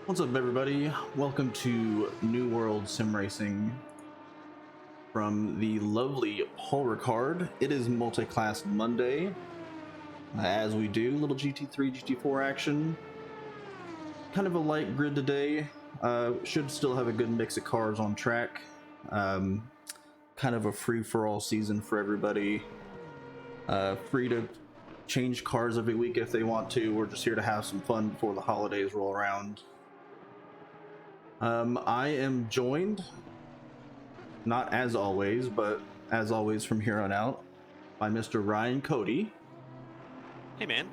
What's up, everybody? Welcome to New World Sim Racing from the lovely Paul Ricard. It is multi-class Monday. As we do, little GT3, GT4 action. Kind of a light grid today. Should still have a good mix of cars on track. Kind of a free-for-all season for everybody. Free to change cars every week if they want to. We're just here to have some fun before the holidays roll around. I am joined, not as always, but as always from here on out, by Mr. Ryan Cody. Hey man,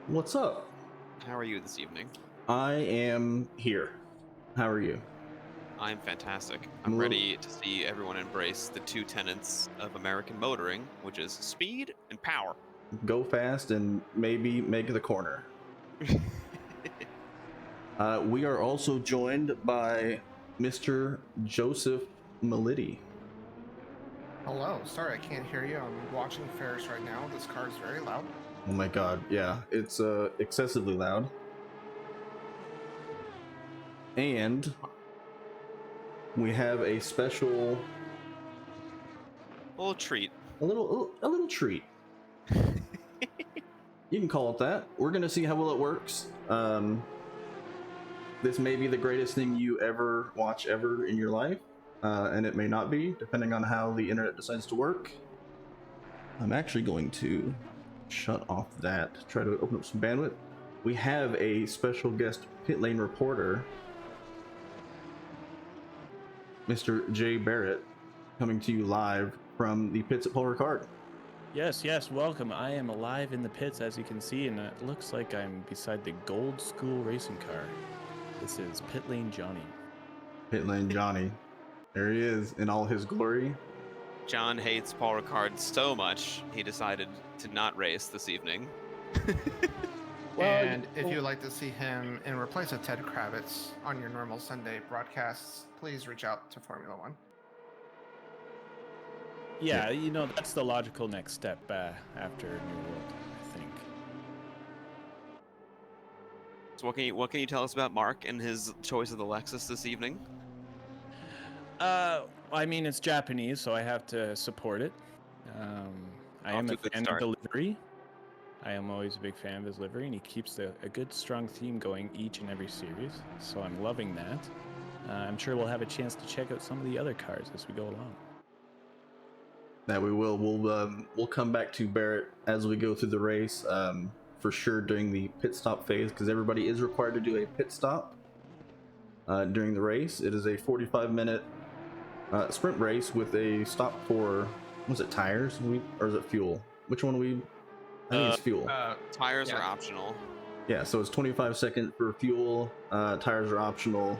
What's up? how are you this evening? I am here. How are you? I'm fantastic. I'm ready to see everyone embrace the two tenets of American motoring, which is speed and power. Go fast and maybe make the corner. We are also joined by Mr. Joseph Meliti. Hello, sorry I can't hear you. I'm watching Ferris right now. This car is very loud. Oh my god, yeah, it's excessively loud. And we have a special, Little treat. a little treat. You can call it that. We're gonna see how well it works. This may be the greatest thing you ever watch ever in your life, and it may not be, depending on how the internet decides to work. I'm actually going to shut off that, try to open up some bandwidth. We have a special guest pit lane reporter, Mr. Jay Barrett, coming to you live from the pits at Paul Ricard. Yes, welcome. I am alive in the pits, as you can see, and it looks like I'm beside the Gold School racing car. This is Pit Lane Johnny. Pit lane Johnny. There he is in all his glory. John hates Paul Ricard so much, he decided to not race this evening. And if you'd like to see him in replace of Ted Kravitz on your normal Sunday broadcasts, please reach out to Formula One. Yeah, you know, that's the logical next step after New World, I think. So what can you tell us about Mark and his choice of the Lexus this evening? I mean, it's Japanese, so I have to support it. I am a fan of the livery. I am always a big fan of his livery, and he keeps a good, strong theme going each and every series. So I'm loving that. I'm sure we'll have a chance to check out some of the other cars as we go along. That we will. We'll come back to Barrett as we go through the race, for sure during the pit stop phase, because everybody is required to do a pit stop during the race. It is a 45-minute sprint race with a stop for, was it tires? Or is it fuel? Which one we? I think it's fuel. Tires are optional. Yeah, so it's 25 seconds for fuel. Tires are optional.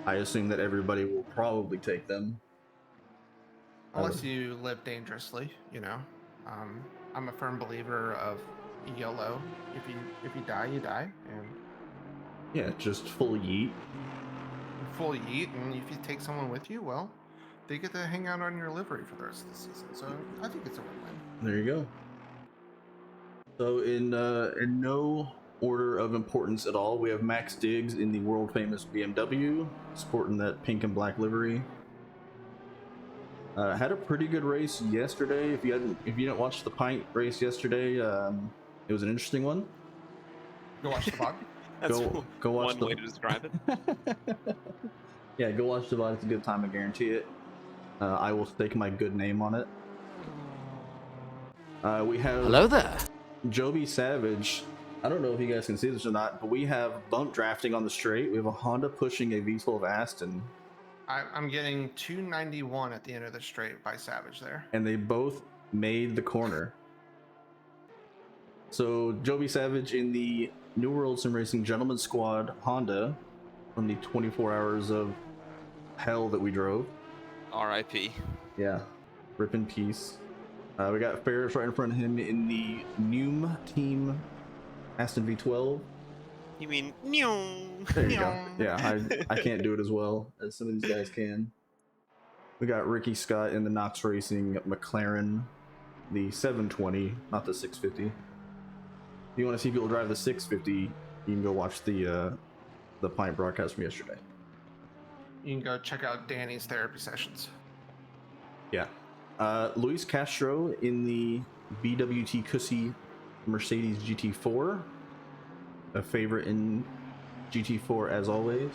I assume that everybody will probably take them. Unless you live dangerously, you know. I'm a firm believer of YOLO. If you die, you die, and Yeah, just full yeet. full yeet. And if you take someone with you, well, they get to hang out on your livery for the rest of the season. So I think it's a win-win. There you go. So in no order of importance at all, we have Max Diggs in the world famous BMW, sporting that pink and black livery. Had a pretty good race yesterday. If you didn't watch the pint race yesterday, it was an interesting one. Go watch the vlog. That's go watch one way to describe it. Yeah, go watch the VOD. It's a good time, I guarantee it. I will stake my good name on it. We have Hello there. Joby Savage. I don't know if you guys can see this or not, but we have bump drafting on the straight. We have a Honda pushing a V12 Aston. I'm getting 291 at the end of the straight by Savage there. And they both made the corner. So Joby Savage in the New World Sim Racing Gentleman Squad Honda from the 24 hours of hell that we drove. R.I.P. Yeah, rip in peace. We got Ferris right in front of him in the Noom Team Aston V12. You mean There you go. Yeah, I can't do it as well as some of these guys can. We got Ricky Scott in the Knox Racing McLaren, the 720, not the 650. If you want to see people drive the 650, you can go watch the the Pint broadcast from yesterday. You can go check out Danny's therapy sessions. Yeah. Luis Castro in the BWT Cussy Mercedes GT4. A favorite in GT4 as always.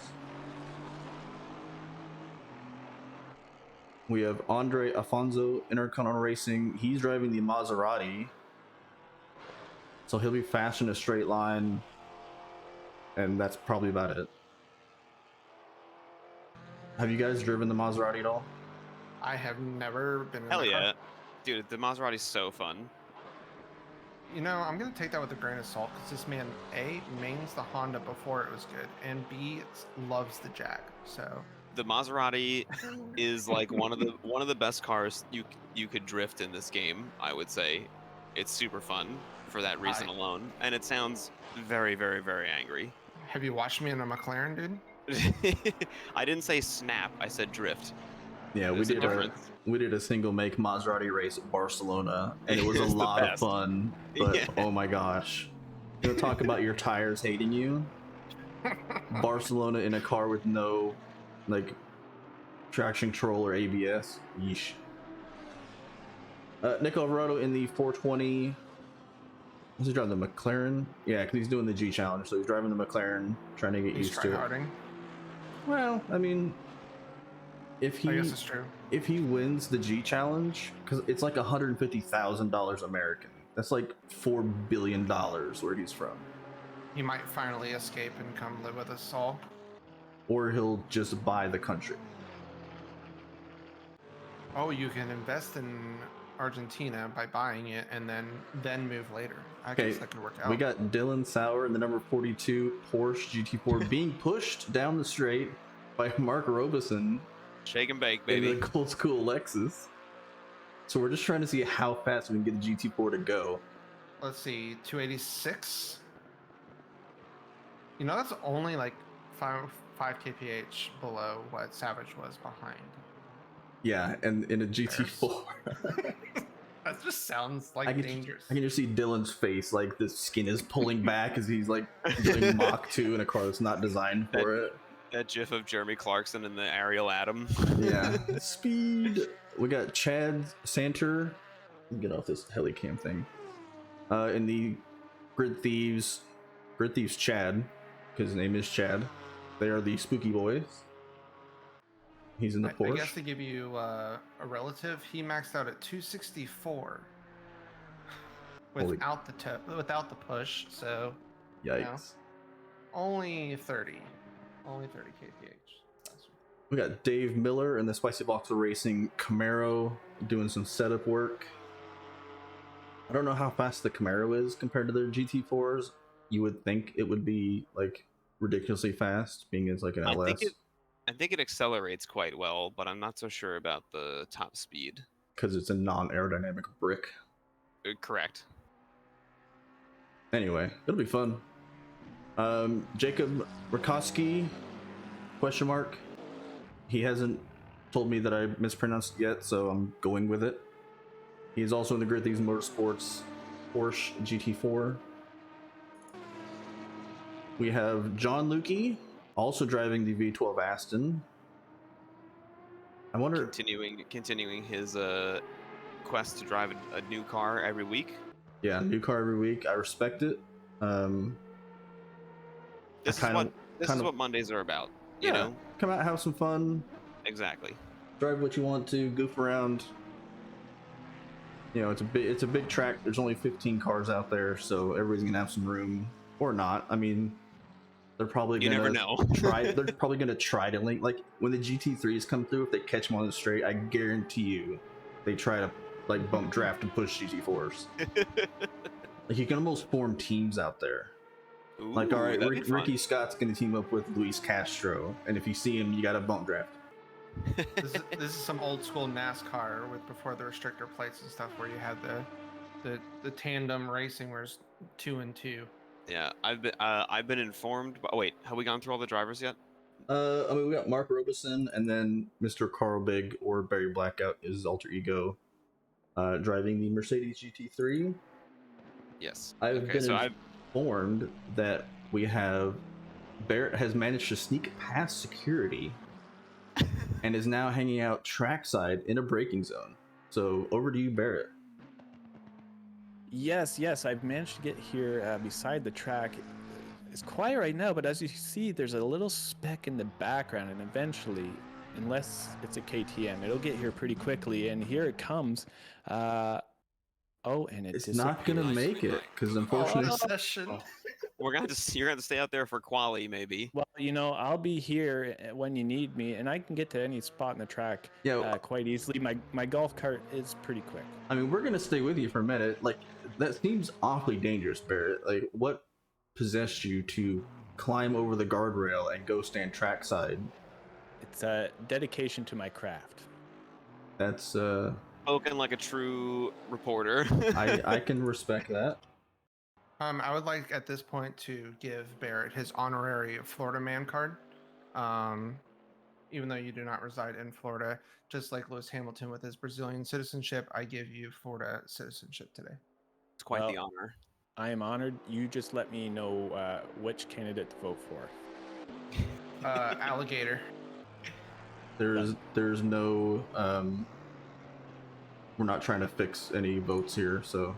We have Andre Afonso, Intercontinental Racing. He's driving the Maserati. So he'll be fast in a straight line. And that's probably about it. Have you guys driven the Maserati at all? I have never been in Hell a car. yeah. Dude, the Maserati's so fun. You know, I'm going to take that with a grain of salt because this man, A, mains the Honda before it was good, and B, loves the Jag. So The Maserati is like one of the best cars you could drift in this game, I would say. It's super fun for that reason alone, and it sounds very, very, very angry. Have you watched me in a McLaren, dude? I didn't say snap, I said drift. Yeah, we did a single make Maserati race at Barcelona, and it was a lot of fun. But yeah. Oh my gosh, you know, talk about your tires hating you. Barcelona in a car with no like traction control or ABS. Yeesh. Nick Alvarado in the 420. Is he driving the McLaren? Yeah, because he's doing the G Challenge, so he's driving the McLaren, trying to get used to it. Well, I mean, I guess it's true. If he wins the G Challenge, because it's like $150,000 American. That's like $4 billion where he's from. He might finally escape and come live with us all. Or he'll just buy the country. Oh, you can invest in Argentina by buying it and then move later. I guess that could work out. We got Dylan Sauer in the number 42 Porsche GT4 being pushed down the straight by Mark Robeson. Shake and bake, baby. In the Cold School Lexus. So we're just trying to see how fast we can get the GT4 to go. Let's see, 286. You know, that's only like 5 kph below what Savage was behind. Yeah, and in a GT4. That just sounds like dangerous. I can just see Dylan's face, like the skin is pulling back as he's like doing Mach 2 in a car that's not designed for it. That gif of Jeremy Clarkson and the Ariel Atom. Yeah. Speed. We got Chad Santer. Get off this helicam thing. In the Grid Thieves Chad, because his name is Chad. They are the Spooky Boys. He's in the Porsche. I guess to give you a relative, he maxed out at 264 without the push. So, yikes! You know, only 30 kph. We got Dave Miller in the Spicy Boxer Racing Camaro doing some setup work. I don't know how fast the Camaro is compared to their GT4s. You would think it would be like ridiculously fast, being as like an LS. I think it accelerates quite well, but I'm not so sure about the top speed. Because it's a non-aerodynamic brick. Correct. Anyway, it'll be fun. Jacob Rakowski, question mark. He hasn't told me that I mispronounced it yet, so I'm going with it. He's also in the Grid Thieves Motorsports Porsche GT4. We have John Lukey, also driving the V12 Aston. I wonder... Continuing his quest to drive a new car every week. Yeah, new car every week. I respect it. This is what Mondays are about. You know? Come out, have some fun. Exactly. Drive what you want to, goof around. You know, it's a big track. There's only 15 cars out there, so everybody's gonna have some room, or not. I mean, they're probably gonna never know. They're probably gonna try to link, like when the GT3s come through. If they catch them on the straight, I guarantee you, they try to like bump draft and push GT4s. Like you can almost form teams out there. Ooh, like, all right, Ricky Scott's gonna team up with Luis Castro, and if you see him, you gotta bump draft. This is some old school NASCAR with before the restrictor plates and stuff, where you had the tandem racing, where it's 2 and 2. Yeah, I've been informed. Oh wait, have we gone through all the drivers yet? I mean, we got Mark Robeson, and then Mr. Carl Big or Barry Blackout is his alter ego, driving the Mercedes GT3. Yes. I've been informed that we have Barrett has managed to sneak past security and is now hanging out trackside in a braking zone. So over to you, Barrett. Yes, I've managed to get here beside the track. It's quiet right now, but as you see, there's a little speck in the background, and eventually, unless it's a KTM, it'll get here pretty quickly, and here it comes. And it It's not gonna make it because unfortunately, Session. You're gonna have to stay out there for quali, maybe. Well, I'll be here when you need me, and I can get to any spot in the track quite easily. My golf cart is pretty quick. I mean, we're gonna stay with you for a minute. Like, that seems awfully dangerous, Barrett. Like, what possessed you to climb over the guardrail and go stand trackside? It's a dedication to my craft. That's Spoken like a true reporter. I can respect that. I would like at this point to give Barrett his honorary Florida man card. Even though you do not reside in Florida, just like Lewis Hamilton with his Brazilian citizenship, I give you Florida citizenship today. It's quite the honor. I am honored. You just let me know which candidate to vote for. Alligator. There's no we're not trying to fix any votes here, so.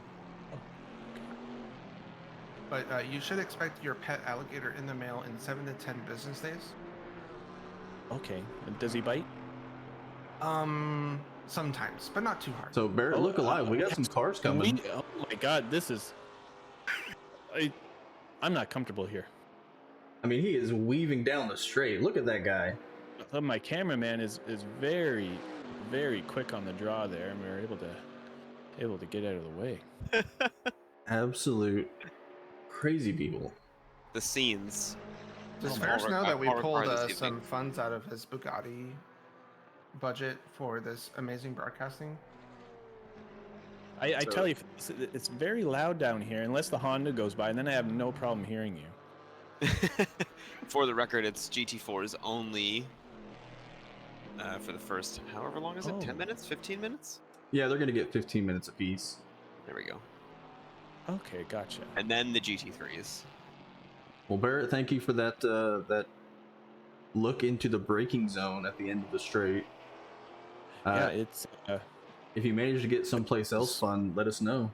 But you should expect your pet alligator in the mail in 7 to 10 business days. Okay. Does he bite? Sometimes, but not too hard. So Barrett, look alive. We got some cars coming. Oh my God, this is. I'm not comfortable here. I mean, he is weaving down the straight. Look at that guy. My cameraman is very, very quick on the draw there, and we were able to get out of the way. Absolute crazy people. The scenes. Does Ferris know that we pulled some funds out of his Bugatti budget for this amazing broadcasting? I tell you, it's very loud down here, unless the Honda goes by, and then I have no problem hearing you. For the record, it's GT4's only for the first, however long is it? 10 minutes? 15 minutes? Yeah, they're going to get 15 minutes apiece. There we go. Okay, gotcha. And then the GT3s. Well, Barrett, thank you for that look into the braking zone at the end of the straight. Yeah, it's... if you manage to get someplace else fun, let us know.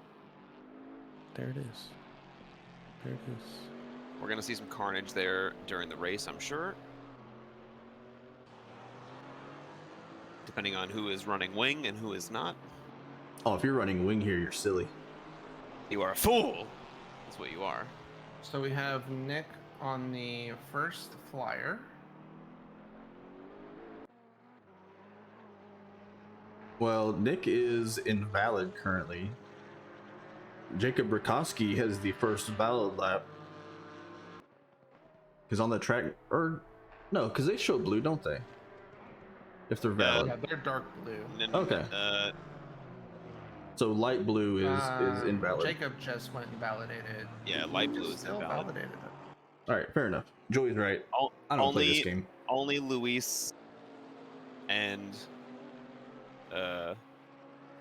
There it is. There it is. We're going to see some carnage there during the race, I'm sure. Depending on who is running wing and who is not. Oh, if you're running wing here, you're silly. You are a fool. That's what you are. So we have Nick on the first flyer. Well, Nick is invalid currently. Jacob Rakowski has the first valid lap. Because on the track, or no, because they show blue, don't they? If they're valid. Yeah, they're dark blue. Okay. So light blue is invalid. Jacob just went and validated. Yeah, light blue is still invalid. validated. All right, fair enough. Joey's right. I don't play this game. Only Luis and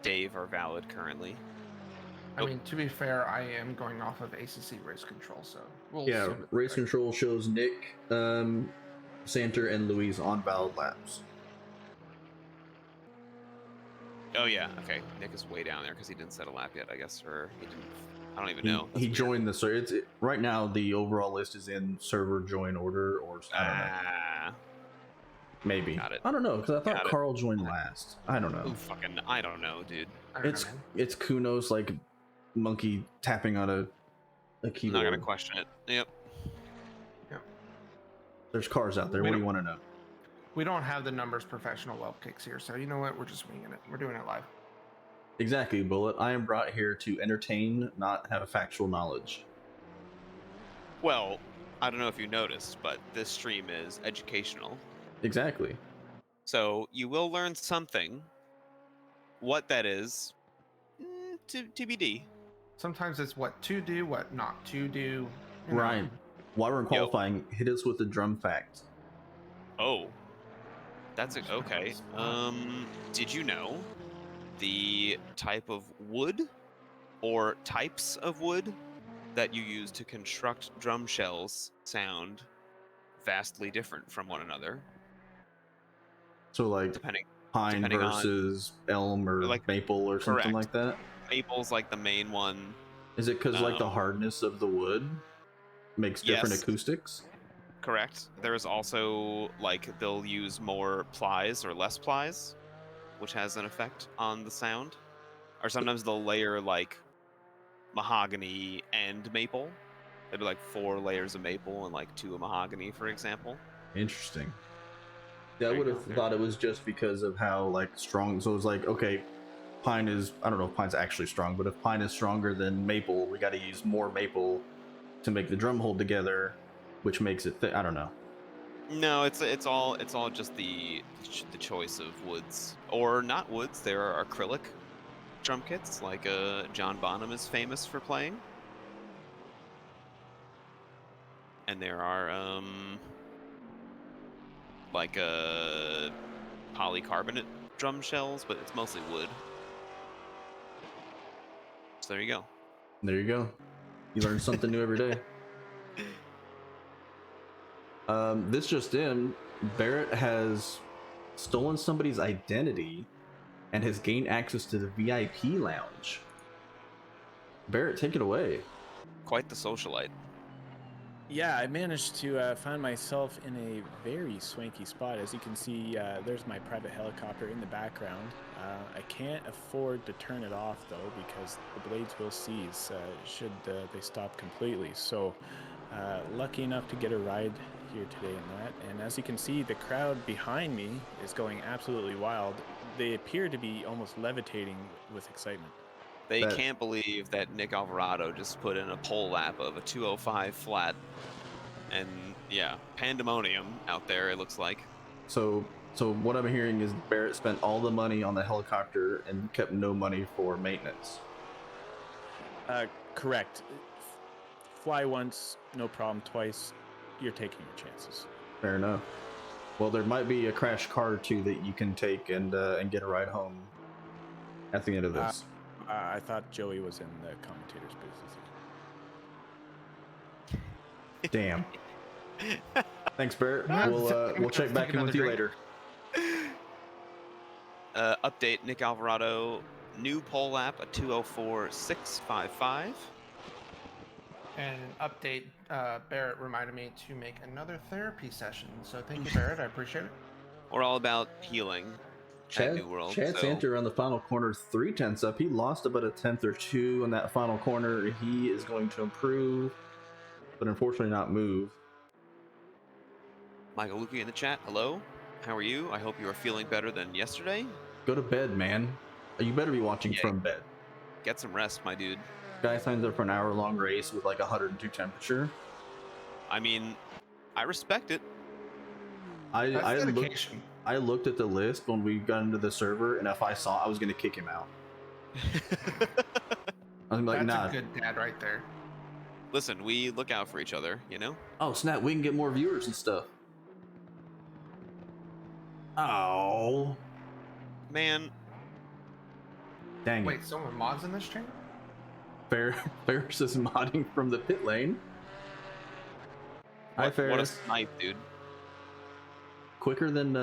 Dave are valid currently. I mean, to be fair, I am going off of ACC race control, so we'll Yeah, race control shows Nick, Santer, and Louise on valid laps. Oh yeah, okay. Nick is way down there because he didn't set a lap yet, I guess, or he didn't. I don't even know. He joined the server. Right now, the overall list is in server join order, or I don't know. Maybe. Got it. I don't know because I thought Carl joined last. I don't know. I don't know, dude. It's Kunos like monkey tapping on a keyboard. I'm not gonna question it. Yep. There's cars out there. What do you want to know? We don't have the numbers professional web kicks here, so you know what? We're just winging it. We're doing it live. Exactly, Bullet. I am brought here to entertain, not have factual knowledge. Well, I don't know if you noticed, but this stream is educational. Exactly. So you will learn something. What that is, TBD. Sometimes it's what to do, what not to do. Ryan, while we're in qualifying, hit us with the drum fact. Oh, that's okay. Did you know the type of wood or types of wood that you use to construct drum shells sound vastly different from one another. So like Depending pine depending on- versus elm or like- maple or something correct. like that. Maple's like the main one. Is it because like the Um, hardness of the wood makes different yes. acoustics? Correct. There's also like they'll use more plies or less plies, which has an effect on the sound. Or sometimes they'll layer like mahogany and maple. There'll be like 4 layers of maple and like 2 of mahogany, for example. Interesting. Yeah, I There you would go, have yeah. thought it was just because of how like strong. So it was like, okay, pine is, I don't know if pine's actually strong, but if pine is stronger than maple, we got to use more maple to make the drum hold together, which makes it I don't know. No, it's all just the choice of woods or not woods. There are acrylic drum kits like John Bonham is famous for playing, and there are like polycarbonate drum shells, but it's mostly wood. So there you go. There you go. You learn something new every day. This just in, Barrett has stolen somebody's identity and has gained access to the VIP lounge. Barrett, take it away. Quite the socialite. Yeah, I managed to find myself in a very swanky spot. As you can see, there's my private helicopter in the background. I can't afford to turn it off, though, because the blades will seize should they stop completely. So, lucky enough to get a ride here today in that. And as you can see, the crowd behind me is going absolutely wild. They appear to be almost levitating with excitement. They can't believe that Nick Alvarado just put in a pole lap of a 205 flat. And yeah, pandemonium out there, it looks like. So what I'm hearing is Barrett spent all the money on the helicopter and kept no money for maintenance. Correct. Fly once, no problem. Twice, you're taking your chances. Fair enough. Well, there might be a crash car or two that you can take and get a ride home at the end of this. I thought Joey was in the commentator's booth. Damn. Thanks, Barrett. Yeah, We'll check back in with you later. Update Nick Alvarado, new pole lap, a 204.655. And update, Barrett reminded me to make another therapy session. So thank you, Barrett. I appreciate it. We're all about healing at New World. Chad so Santer around the final corner, 3/10 up. He lost about a 10th or 2 on that final corner. He is going to improve, but unfortunately not move. Michael Lukey in the chat, hello. How are you? I hope you are feeling better than yesterday. Go to bed, man. You better be watching Yeah. from bed. Get some rest, my dude. Guy signs up for an hour-long race with like 102 temperature. I mean, I respect it. I That's looked dedication. I looked at the list when we got into the server, and if I saw, I was gonna kick him out. I was like, That's nah. a good dad right there. Listen, we look out for each other, you know? Oh snap! We can get more viewers and stuff. Oh, Man, dang Wait, it! someone mods in this channel? Ferris is modding from the pit lane. Hi, what a Ferris. snipe, dude. Quicker than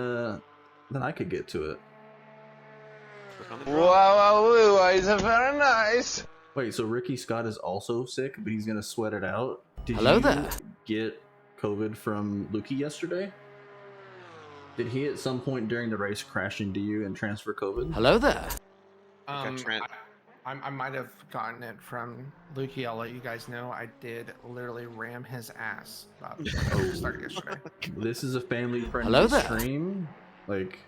I could get to it. Click on the draw. Wow, is very nice. Wait, so Ricky Scott is also sick, but he's gonna sweat it out. Did Hello you there. get COVID from Lukey yesterday? Did he at some point during the race crash into you and transfer COVID? Hello there. Trent. I might have gotten it from Lukey. I'll let you guys know. I did literally ram his ass about before we started yesterday. This is a family-friendly Hello there. stream. Like,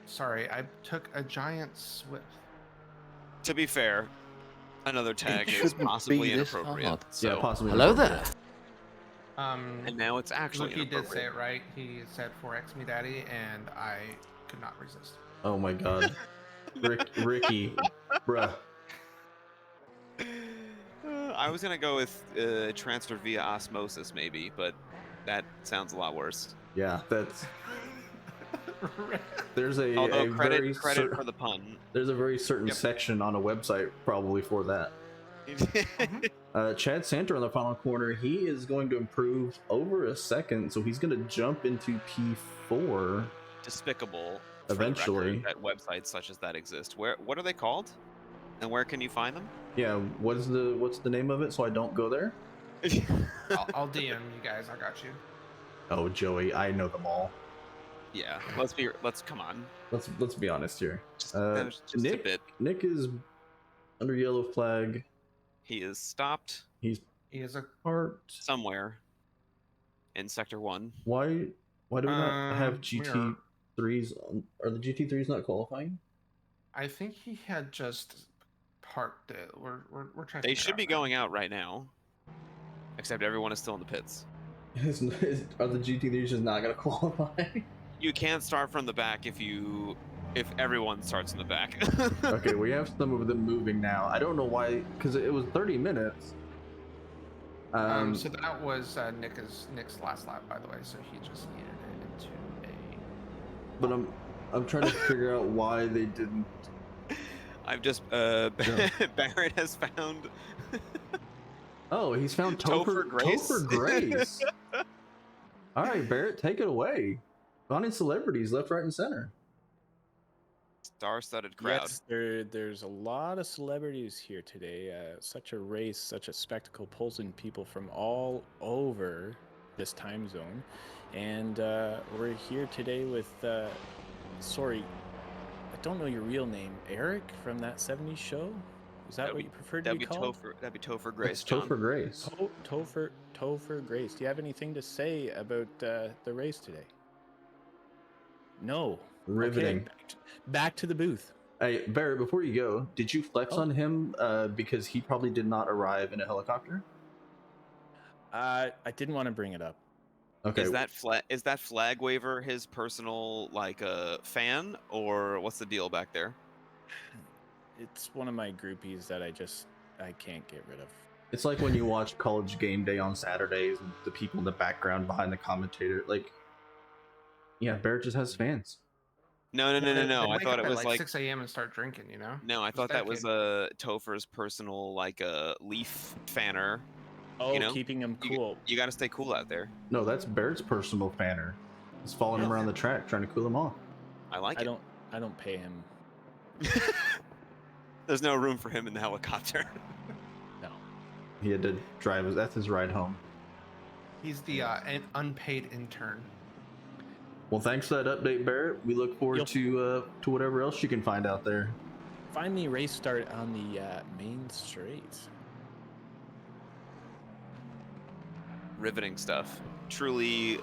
Sorry, I took a giant swift. To be fair, another tag is shouldn't possibly be this inappropriate. hard. So, yeah, possibly. Hello inappropriate. there. and now it's actually Lukey did say inappropriate. it right. He said 4x me daddy, and I could not resist. Oh my god. Ricky, bruh. I was gonna go with transfer via osmosis, maybe, but that sounds a lot worse. Yeah, that's. There's a Although very credit for the pun. there's a very certain Yep. section on a website probably for that. Chad Santer on the final corner. He is going to improve over a second, so he's going to jump into P4 Despicable. eventually. For the record, that websites such as that exist. What are they called? And where can you find them? Yeah, what's the name of it so I don't go there? I'll DM you guys. I got you. Oh, Joey, I know them all. Yeah, let's come on. Let's be honest here. That was just Nick, a bit. Nick is under yellow flag. He is stopped He is a. Part. somewhere in Sector 1. Why do we not have we GT3s? Are the GT3s not qualifying? I think he had just parked it. We're trying. They should be going out right now, except everyone is still in the pits. Are the GT3s just not going to qualify? You can't start from the back if everyone starts in the back. Okay, we have some of them moving now. I don't know why, because it was 30 minutes. So that was Nick's last lap, by the way. So he just needed it into a. But I'm trying to figure out why they didn't. I've just Barrett has found. Oh, he's found Topher Grace. Topher Grace. All right, Barrett, take it away. Finding celebrities left, right, and center. Star-studded crowd. Yes, there's a lot of celebrities here today. Such a race, such a spectacle, pulls in people from all over this time zone. And we're here today with, sorry, I don't know your real name, Eric from that 70s show? Is that what you prefer to be called? That'd be Topher Grace. It's Topher Grace. Topher Grace. Do you have anything to say about the race today? No. Riveting. Okay, back to the booth. Hey, Barrett, before you go, did you flex on him because he probably did not arrive in a helicopter? I didn't want to bring it up. Okay. Is that flag waver his personal fan, or what's the deal back there? It's one of my groupies that I can't get rid of. It's like when you watch College Game Day on Saturdays and the people in the background behind the commentator. Like, yeah, Barrett just has fans. No. They I wake thought up it was at like 6 a.m. and start drinking. You know. No, I thought that was Topher's personal Leaf fanner. Oh, You know, keeping him cool. You got to stay cool out there. No, that's Barrett's personal fanner. He's following him around the track trying to cool him off. I like it. I don't pay him. There's no room for him in the helicopter. No. He had to drive. That's his ride home. He's the an unpaid intern. Well, thanks for that update, Barrett. We look forward to whatever else you can find out there. Finally, race start on the main straight. Riveting stuff. Truly,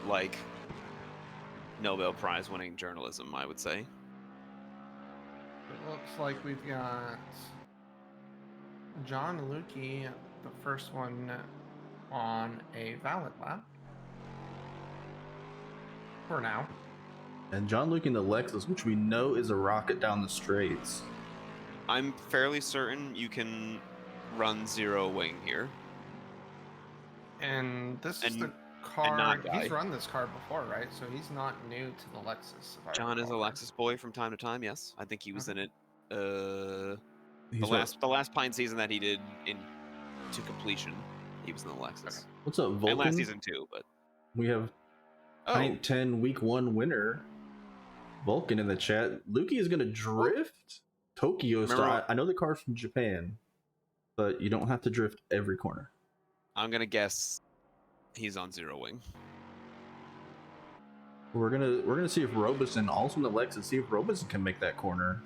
Nobel Prize winning journalism, I would say. It looks like we've got John Lukey, the first one on a valid lap. For now. And John Luke in the Lexus, which we know is a rocket down the straights. I'm fairly certain you can run zero wing here. And this is the car. not die. He's run this car before, right? So he's not new to the Lexus. if I John is a recall. Lexus boy from time to time. Yes, I think he was in it. The He's last Pine season that he did to completion, he was in the Lexus. What's up, Vulcan? And last season too, but We have Pint 10 Week 1 winner, Vulcan in the chat. Lukey is going to drift Tokyo style. I know the car's from Japan, but you don't have to drift every corner. I'm gonna guess he's on zero wing. We're gonna see if Robeson, also in the Lexus, see if Robeson can make that corner.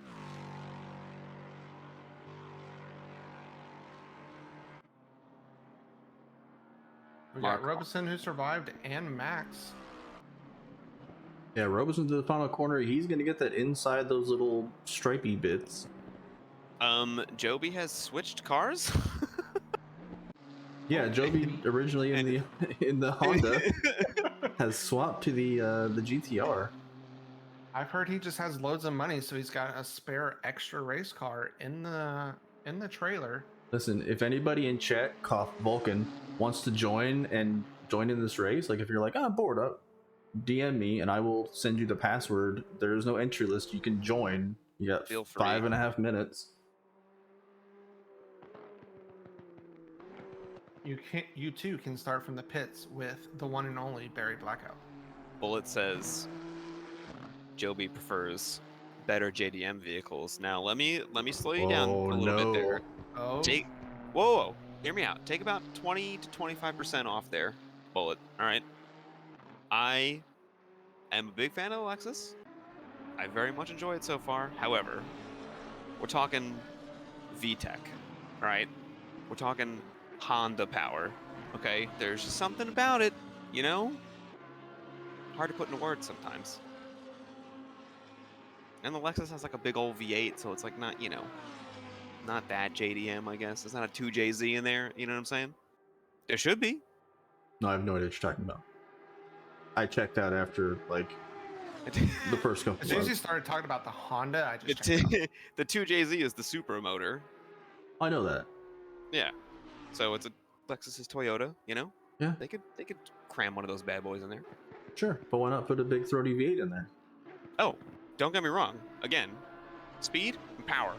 We got Robeson who survived and Max. Yeah, Robeson to the final corner. He's gonna get that inside those little stripey bits. Joby has switched cars. Yeah, Joby originally in the Honda has swapped to the GTR. I've heard he just has loads of money, so he's got a spare extra race car in the trailer. Listen, if anybody in chat, cough Vulcan, wants to join in this race, like if you're like, I'm bored up, DM me and I will send you the password. There is no entry list. You can join. You got Feel free. 5.5 minutes. You too can start from the pits with the one and only Barry Blackout. Bullet says Joby prefers better JDM vehicles. Now let me slow you down Oh a little bit there. Oh, Take whoa, hear me out. Take about 20 to 25% off there, Bullet. All right. I am a big fan of the Lexus. I very much enjoy it so far. However, we're talking VTEC, all right? We're talking Honda power, okay? There's just something about it, you know? Hard to put into words sometimes. And the Lexus has like a big old V8, so it's like not, you know, not that JDM, I guess. There's not a 2JZ in there, you know what I'm saying? There should be. No, I have no idea what you're talking about. I checked out after like the first couple. as soon as you months. started talking about the Honda, I The, just checked out. the 2JZ is the super motor. I know that. Yeah. So it's a Lexus's Toyota, you know? Yeah. They could cram one of those bad boys in there. Sure, but why not put a big throaty V8 in there? Oh, don't get me wrong. Again, speed and power.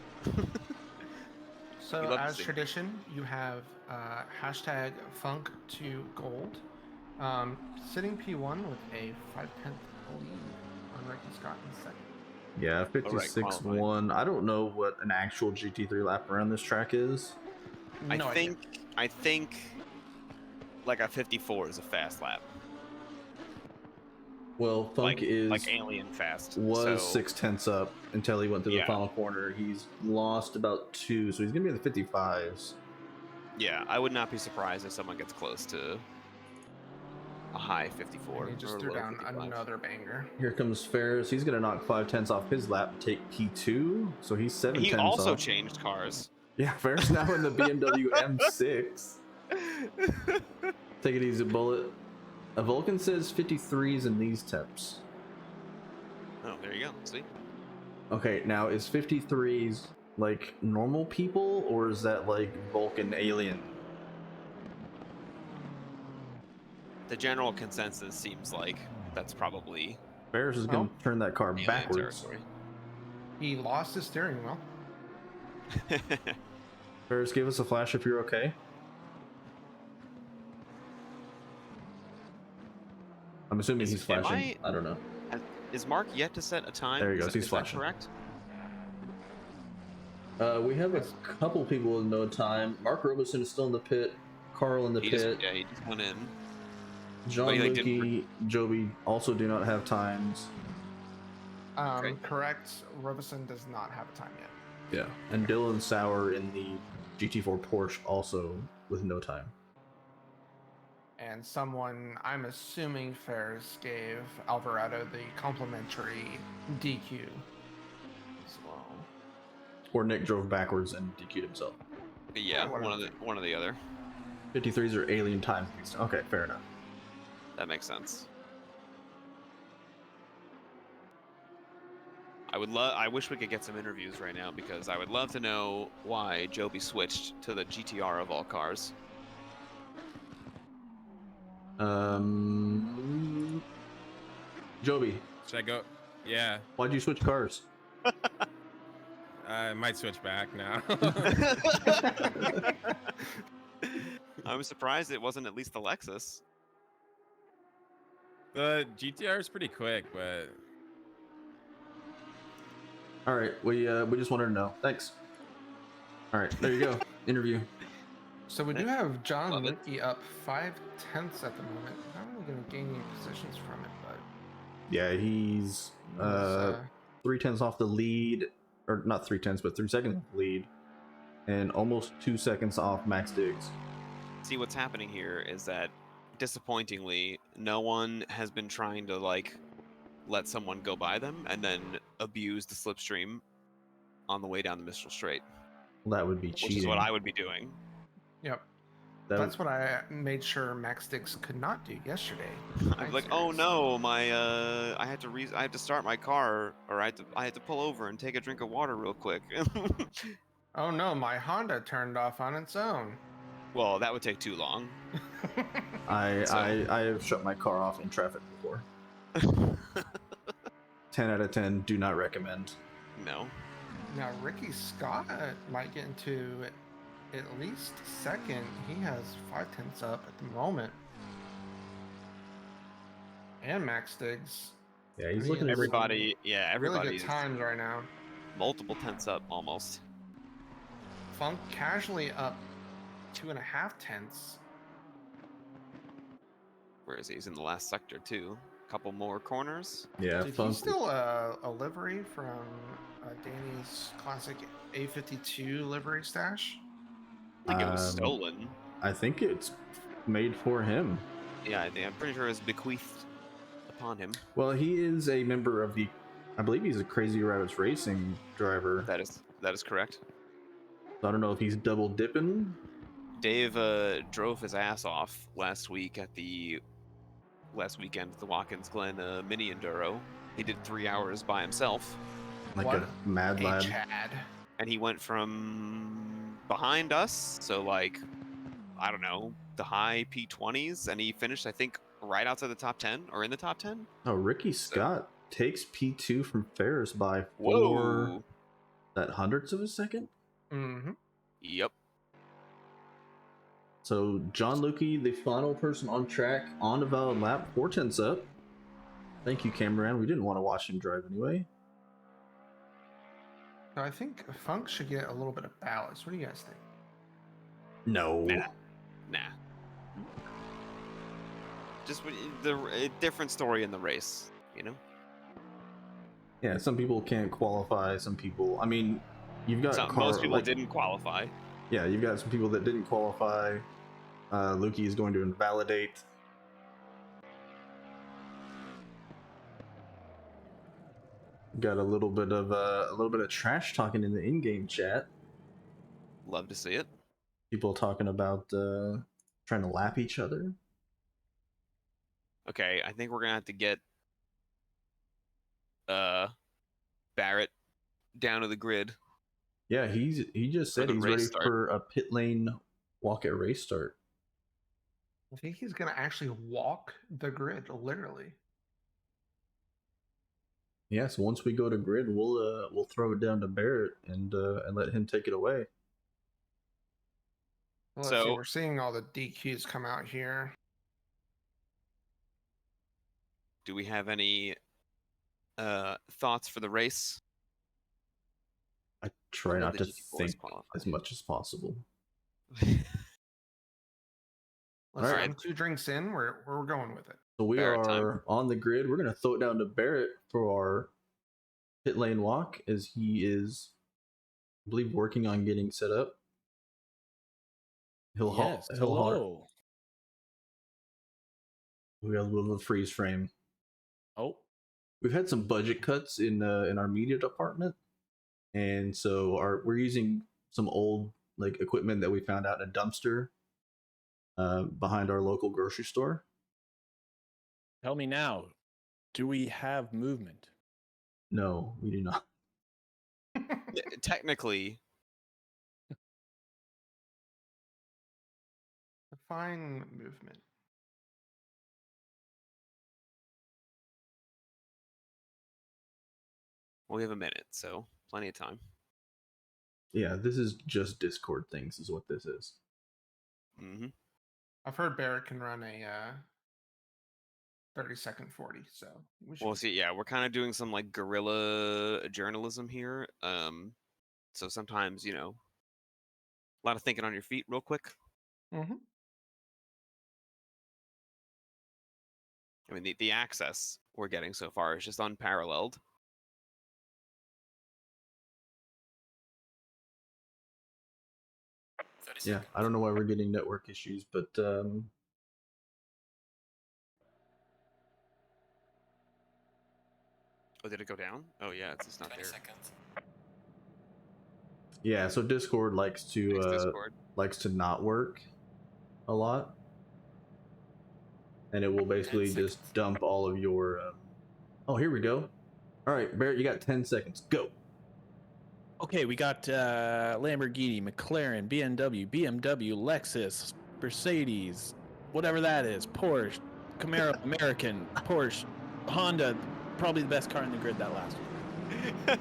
So You'd love to as see. tradition, you have hashtag Funk2Gold, sitting P1 with a 5/10 lead on Ricky Scott in second. Yeah, 56.1. I don't know what an actual GT3 lap around this track is. No idea. I think like a 54 is a fast lap. Well, Funk is like alien fast. was so, 6/10 up until he went through the Yeah. final corner. He's lost about 2, so he's gonna be in the 55s. Yeah, I would not be surprised if someone gets close to a high 54. And he just or threw low down 55. another banger. Here comes Ferris. He's gonna knock 5/10 off his lap and take P2, so he's 7/10 He also off. changed cars. Yeah, Ferris now in the BMW M6. Take it easy, Bullet. A Vulcan says 53s in these temps. Oh, there you go. See? Okay, now is 53s like normal people, or is that like Vulcan alien? The general consensus seems like that's probably Ferris is gonna Oh. turn that car alien backwards. territory. He lost his steering wheel. Ferris, give us a flash if you're okay. I'm assuming Is- he's am flashing. I don't know. Is Mark yet to set a time? There he Is goes, that- he's is that flashing. correct? We have a couple people with no time. Mark Robeson is still in the pit. Carl in the He pit. just went in. John but he, like, Lukey, Joby also do not have times. Okay. Correct. Robeson does not have a time yet. Yeah. And Dylan Sauer in the GT4 Porsche also with no time. And someone, I'm assuming Ferris gave Alvarado the complimentary DQ as well. Or Nick drove backwards and DQ'd himself. Yeah, One of one or the other. 53s are alien times. Okay, fair enough. That makes sense. I wish we could get some interviews right now because I would love to know why Joby switched to the GTR of all cars. Joby, Should I go? Yeah, why'd you switch cars? I might switch back now. I was surprised it wasn't at least the Lexus. The GTR is pretty quick, but All right, we just wanted to know. Thanks. All right, there you go. Interview. So we do have John Love it. Lukey up 5/10 at the moment. Not really going to gain any positions from it, but Yeah, he's it's, 3/10 off the lead, or not 3/10, but 3 seconds off the lead, and almost 2 seconds off Max Diggs. See, what's happening here is that, disappointingly, no one has been trying to, like, let someone go by them and then abuse the slipstream on the way down the Mistral Straight, That would be which cheating. is what I would be doing. yep. That That's what I made sure Max Dix could not do yesterday. I'm like, oh no, my I had to start my car, or I had to pull over and take a drink of water real quick. Oh no, my Honda turned off on its own. Well, that would take too long. I So- I have shut my car off in traffic before. 10 out of 10. Do not recommend. No. Now Ricky Scott might get into at least second. He has 5/10 up at the moment. And Max Diggs. Yeah, he's I mean, looking at Everybody, yeah, really everybody's good times right now. multiple tenths up almost. Funk casually up 2.5 tenths. Where is he? He's in the last sector too. Couple more corners. Yeah, Did he Funk. steal a livery from Danny's classic A52 livery stash? I think it was Um, stolen. I think it's made for him. Yeah, I'm pretty sure it was bequeathed upon him. Well, he is a member of the. I believe he's a Crazy Rabbits Racing driver. That is correct. So I don't know if he's double dipping. Dave drove his ass off last weekend at the Watkins Glen mini enduro. He did 3 hours by himself, Like What a mad a lad. Chad. and he went from behind us, so like, I don't know, the high P20s, and he finished, I think, right outside the top 10 or in the top 10. Oh, Ricky Scott takes P2 from Ferris by Whoa! that hundredths of a second. Mm-hmm. Yep. So John Lukey, the final person on track on a valid lap, 4/10 up. Thank you, Cameron. We didn't want to watch him drive anyway. So I think Funk should get a little bit of ballast. What do you guys think? No. Nah. Just a different story in the race, you know? Yeah, some people can't qualify. Some people. I mean, you've got Most people didn't qualify. Yeah, you've got some people that didn't qualify. Lukey is going to invalidate. Got a little bit of trash talking in the in-game chat. Love to see it. People talking about trying to lap each other. Okay, I think we're gonna have to get Barrett down to the grid. Yeah, he just said the he's race ready start. for a pit lane walk at race start. I think he's going to actually walk the grid, literally. Yeah, so once we go to grid, we'll throw it down to Barrett and let him take it away. Well, let's see, So- we're seeing all the DQs come out here. Do we have any thoughts for the race? I try Although not the to GT4 is think qualified. as much as possible. Let's All see, right. I'm 2 drinks in. We're going with it. So we Barrett time. are on the grid. We're going to throw it down to Barrett for our pit lane walk as he is, I believe, working on getting set up. He'll hello. We got a little freeze frame. Oh, We've had some budget cuts in our media department, and so we're using some old like equipment that we found out in a dumpster behind our local grocery store. tell me now. Do we have movement? No, we do not. Technically, Define movement. we have a minute, so plenty of time. Yeah, this is just Discord things, is what this is. Mm-hmm. I've heard Barrett can run a 30-second 40, so we should Well, see, yeah, we're kind of doing some like guerrilla journalism here. So sometimes, a lot of thinking on your feet, real quick. Mhm. I mean, the access we're getting so far is just unparalleled. Yeah, I don't know why we're getting network issues, but Oh, did it go down? Oh, yeah, it's just not there. yeah, so Discord likes Thanks, to Discord. not work a lot, and it will basically just dump all of your. Oh, here we go. All right, Barrett, you got 10 seconds. Go. Okay, we got Lamborghini, McLaren, BMW, Lexus, Mercedes, whatever that is, Porsche, Camaro, American, Porsche, Honda, probably the best car in the grid that last week.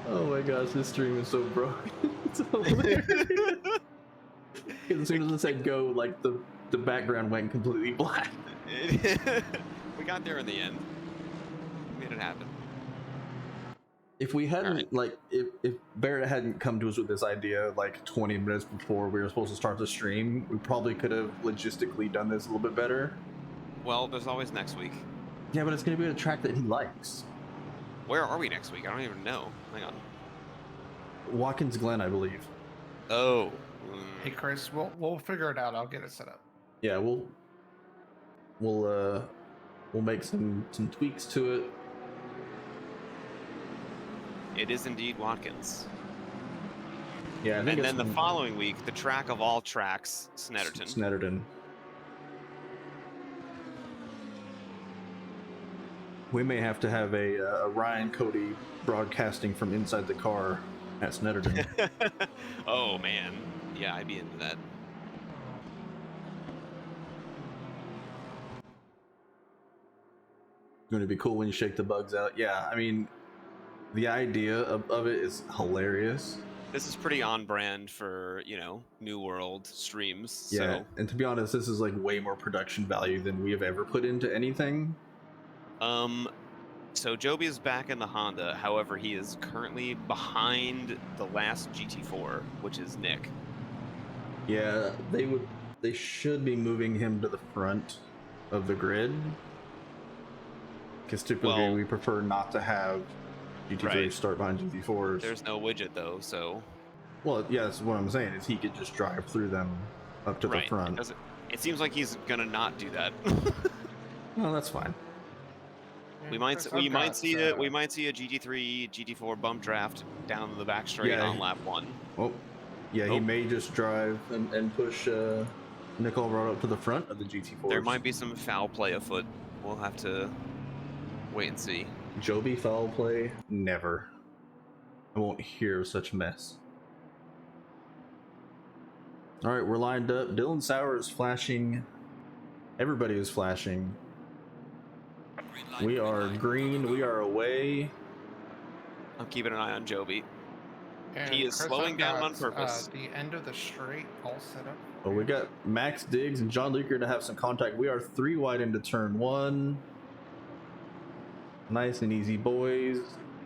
Oh my gosh, this stream is so broken. It's hilarious. As soon as I said go, like the background went completely black. We got there in the end. We made it happen. If we hadn't, Alright. like, if Barrett hadn't come to us with this idea like 20 minutes before we were supposed to start the stream, we probably could have logistically done this a little bit better. Well, there's always next week. Yeah, but it's going to be a track that he likes. Where are we next week? I don't even know. Hang on. Watkins Glen, I believe. Oh. Hey Chris, we'll figure it out. I'll get it set up. Yeah, we'll make some tweaks to it. It is indeed Watkins. Yeah, I think And it's then the following week, the track of all tracks, Snetterton. Snetterton. We may have to have a Ryan Cody broadcasting from inside the car at Snetterton. Oh man, yeah, I'd be into that. Going to be cool when you shake the bugs out. Yeah, I mean, the idea of it is hilarious. This is pretty on brand for, you know, New World streams. Yeah, So, and to be honest, this is like way more production value than we have ever put into anything. so Joby is back in the Honda. However, he is currently behind the last GT4, which is Nick. Yeah, they should be moving him to the front of the grid. Because typically Well, we prefer not to have GT3 right. start behind GT4s. There's no widget though, so Well, yeah, that's what I'm saying, is he could just drive through them up to the right. front. It seems like he's gonna not do that. No, that's fine. we Yeah, might Chris, we I've might got, see we might see a GT3 GT4 bump draft down the back straight Yeah. on lap 1. Oh, yeah, Oh. he may just drive and push Nick Alvarado up to the front of the GT4s. There might be some foul play afoot. We'll have to wait and see. Joby foul play? Never. I won't hear of such mess. Alright, we're lined up. Dylan Sauer is flashing. Everybody is flashing. We are green. We are away. I'm keeping an eye on Joby. And He is Chris, slowing I've down got, on purpose. The end of the straight all set up. Oh, we got Max Diggs and John Luker to have some contact. We are 3 wide into turn 1. Nice and easy, boys.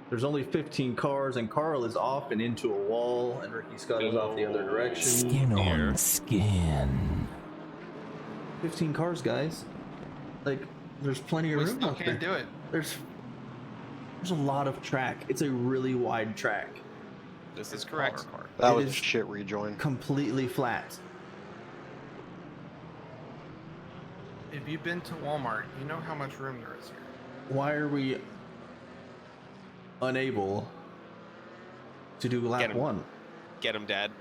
There's only 15 cars, and Carl is off and into a wall, and Ricky Scott is off the other direction. Skin Here. on skin. 15 cars, guys. Like, there's plenty of We room still out there. can't do it. There's a lot of track. It's a really wide track. This is It's correct. Power Card. That It was is- a shit rejoin. Completely flat. If you've been to Walmart, you know how much room there is here. Why are we unable to do Get lap him. 1? Get him, Dad.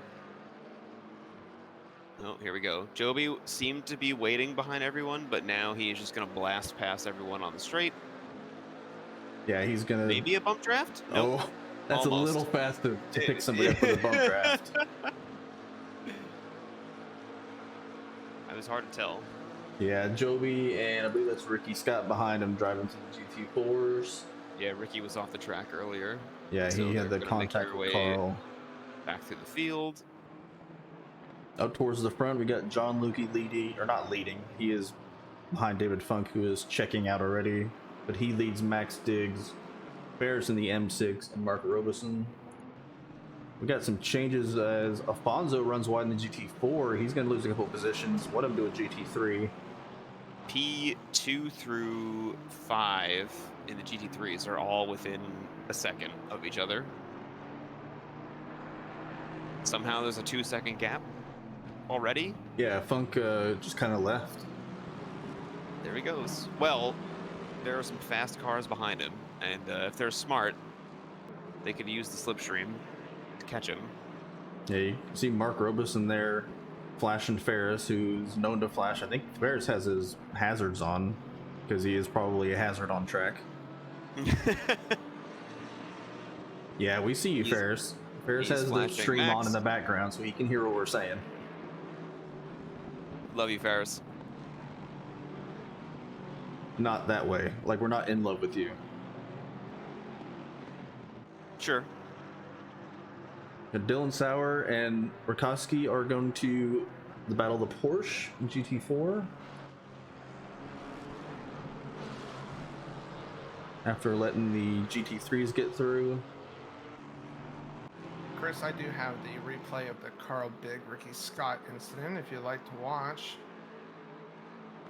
Oh, here we go. Joby seemed to be waiting behind everyone, but now he is just going to blast past everyone on the straight. Yeah, he's gonna. Maybe a bump draft? Nope. Oh, that's Almost. a little fast to pick somebody up for the bump draft. It was hard to tell. Yeah, Joby and I believe that's Ricky Scott behind him driving to the GT4s. Yeah, Ricky was off the track earlier. Yeah, So he they're had the gonna make contact their with way Carl. back through the field. Up towards the front, we got John Lukey leading, or not leading. He is behind David Funk, who is checking out already. But he leads Max Diggs, Ferris in the M6, and Mark Robeson. We got some changes as Afonso runs wide in the GT4. He's going to lose a couple positions. What him to a GT3. P2 through 5 in the GT3s are all within a second of each other. Somehow there's a 2-second gap already. Yeah, Funk just kind of left. There he goes. Well, there are some fast cars behind him, and if they're smart, they could use the slipstream to catch him. Yeah, you can see Mark Robeson there flashing Ferris, who's known to flash. I think Ferris has his hazards on because he is probably a hazard on track. Yeah, we see you, He's- Ferris. Ferris he's has the flashing stream on Max. in the background so he can hear what we're saying. Love you, Ferris. Not that way. Like, we're not in love with you. Sure. Dylan Sauer and Rikoski are going to the battle of the Porsche in GT4. After letting the GT3s get through. Chris, I do have the replay of the Carl Big Ricky Scott incident if you'd like to watch.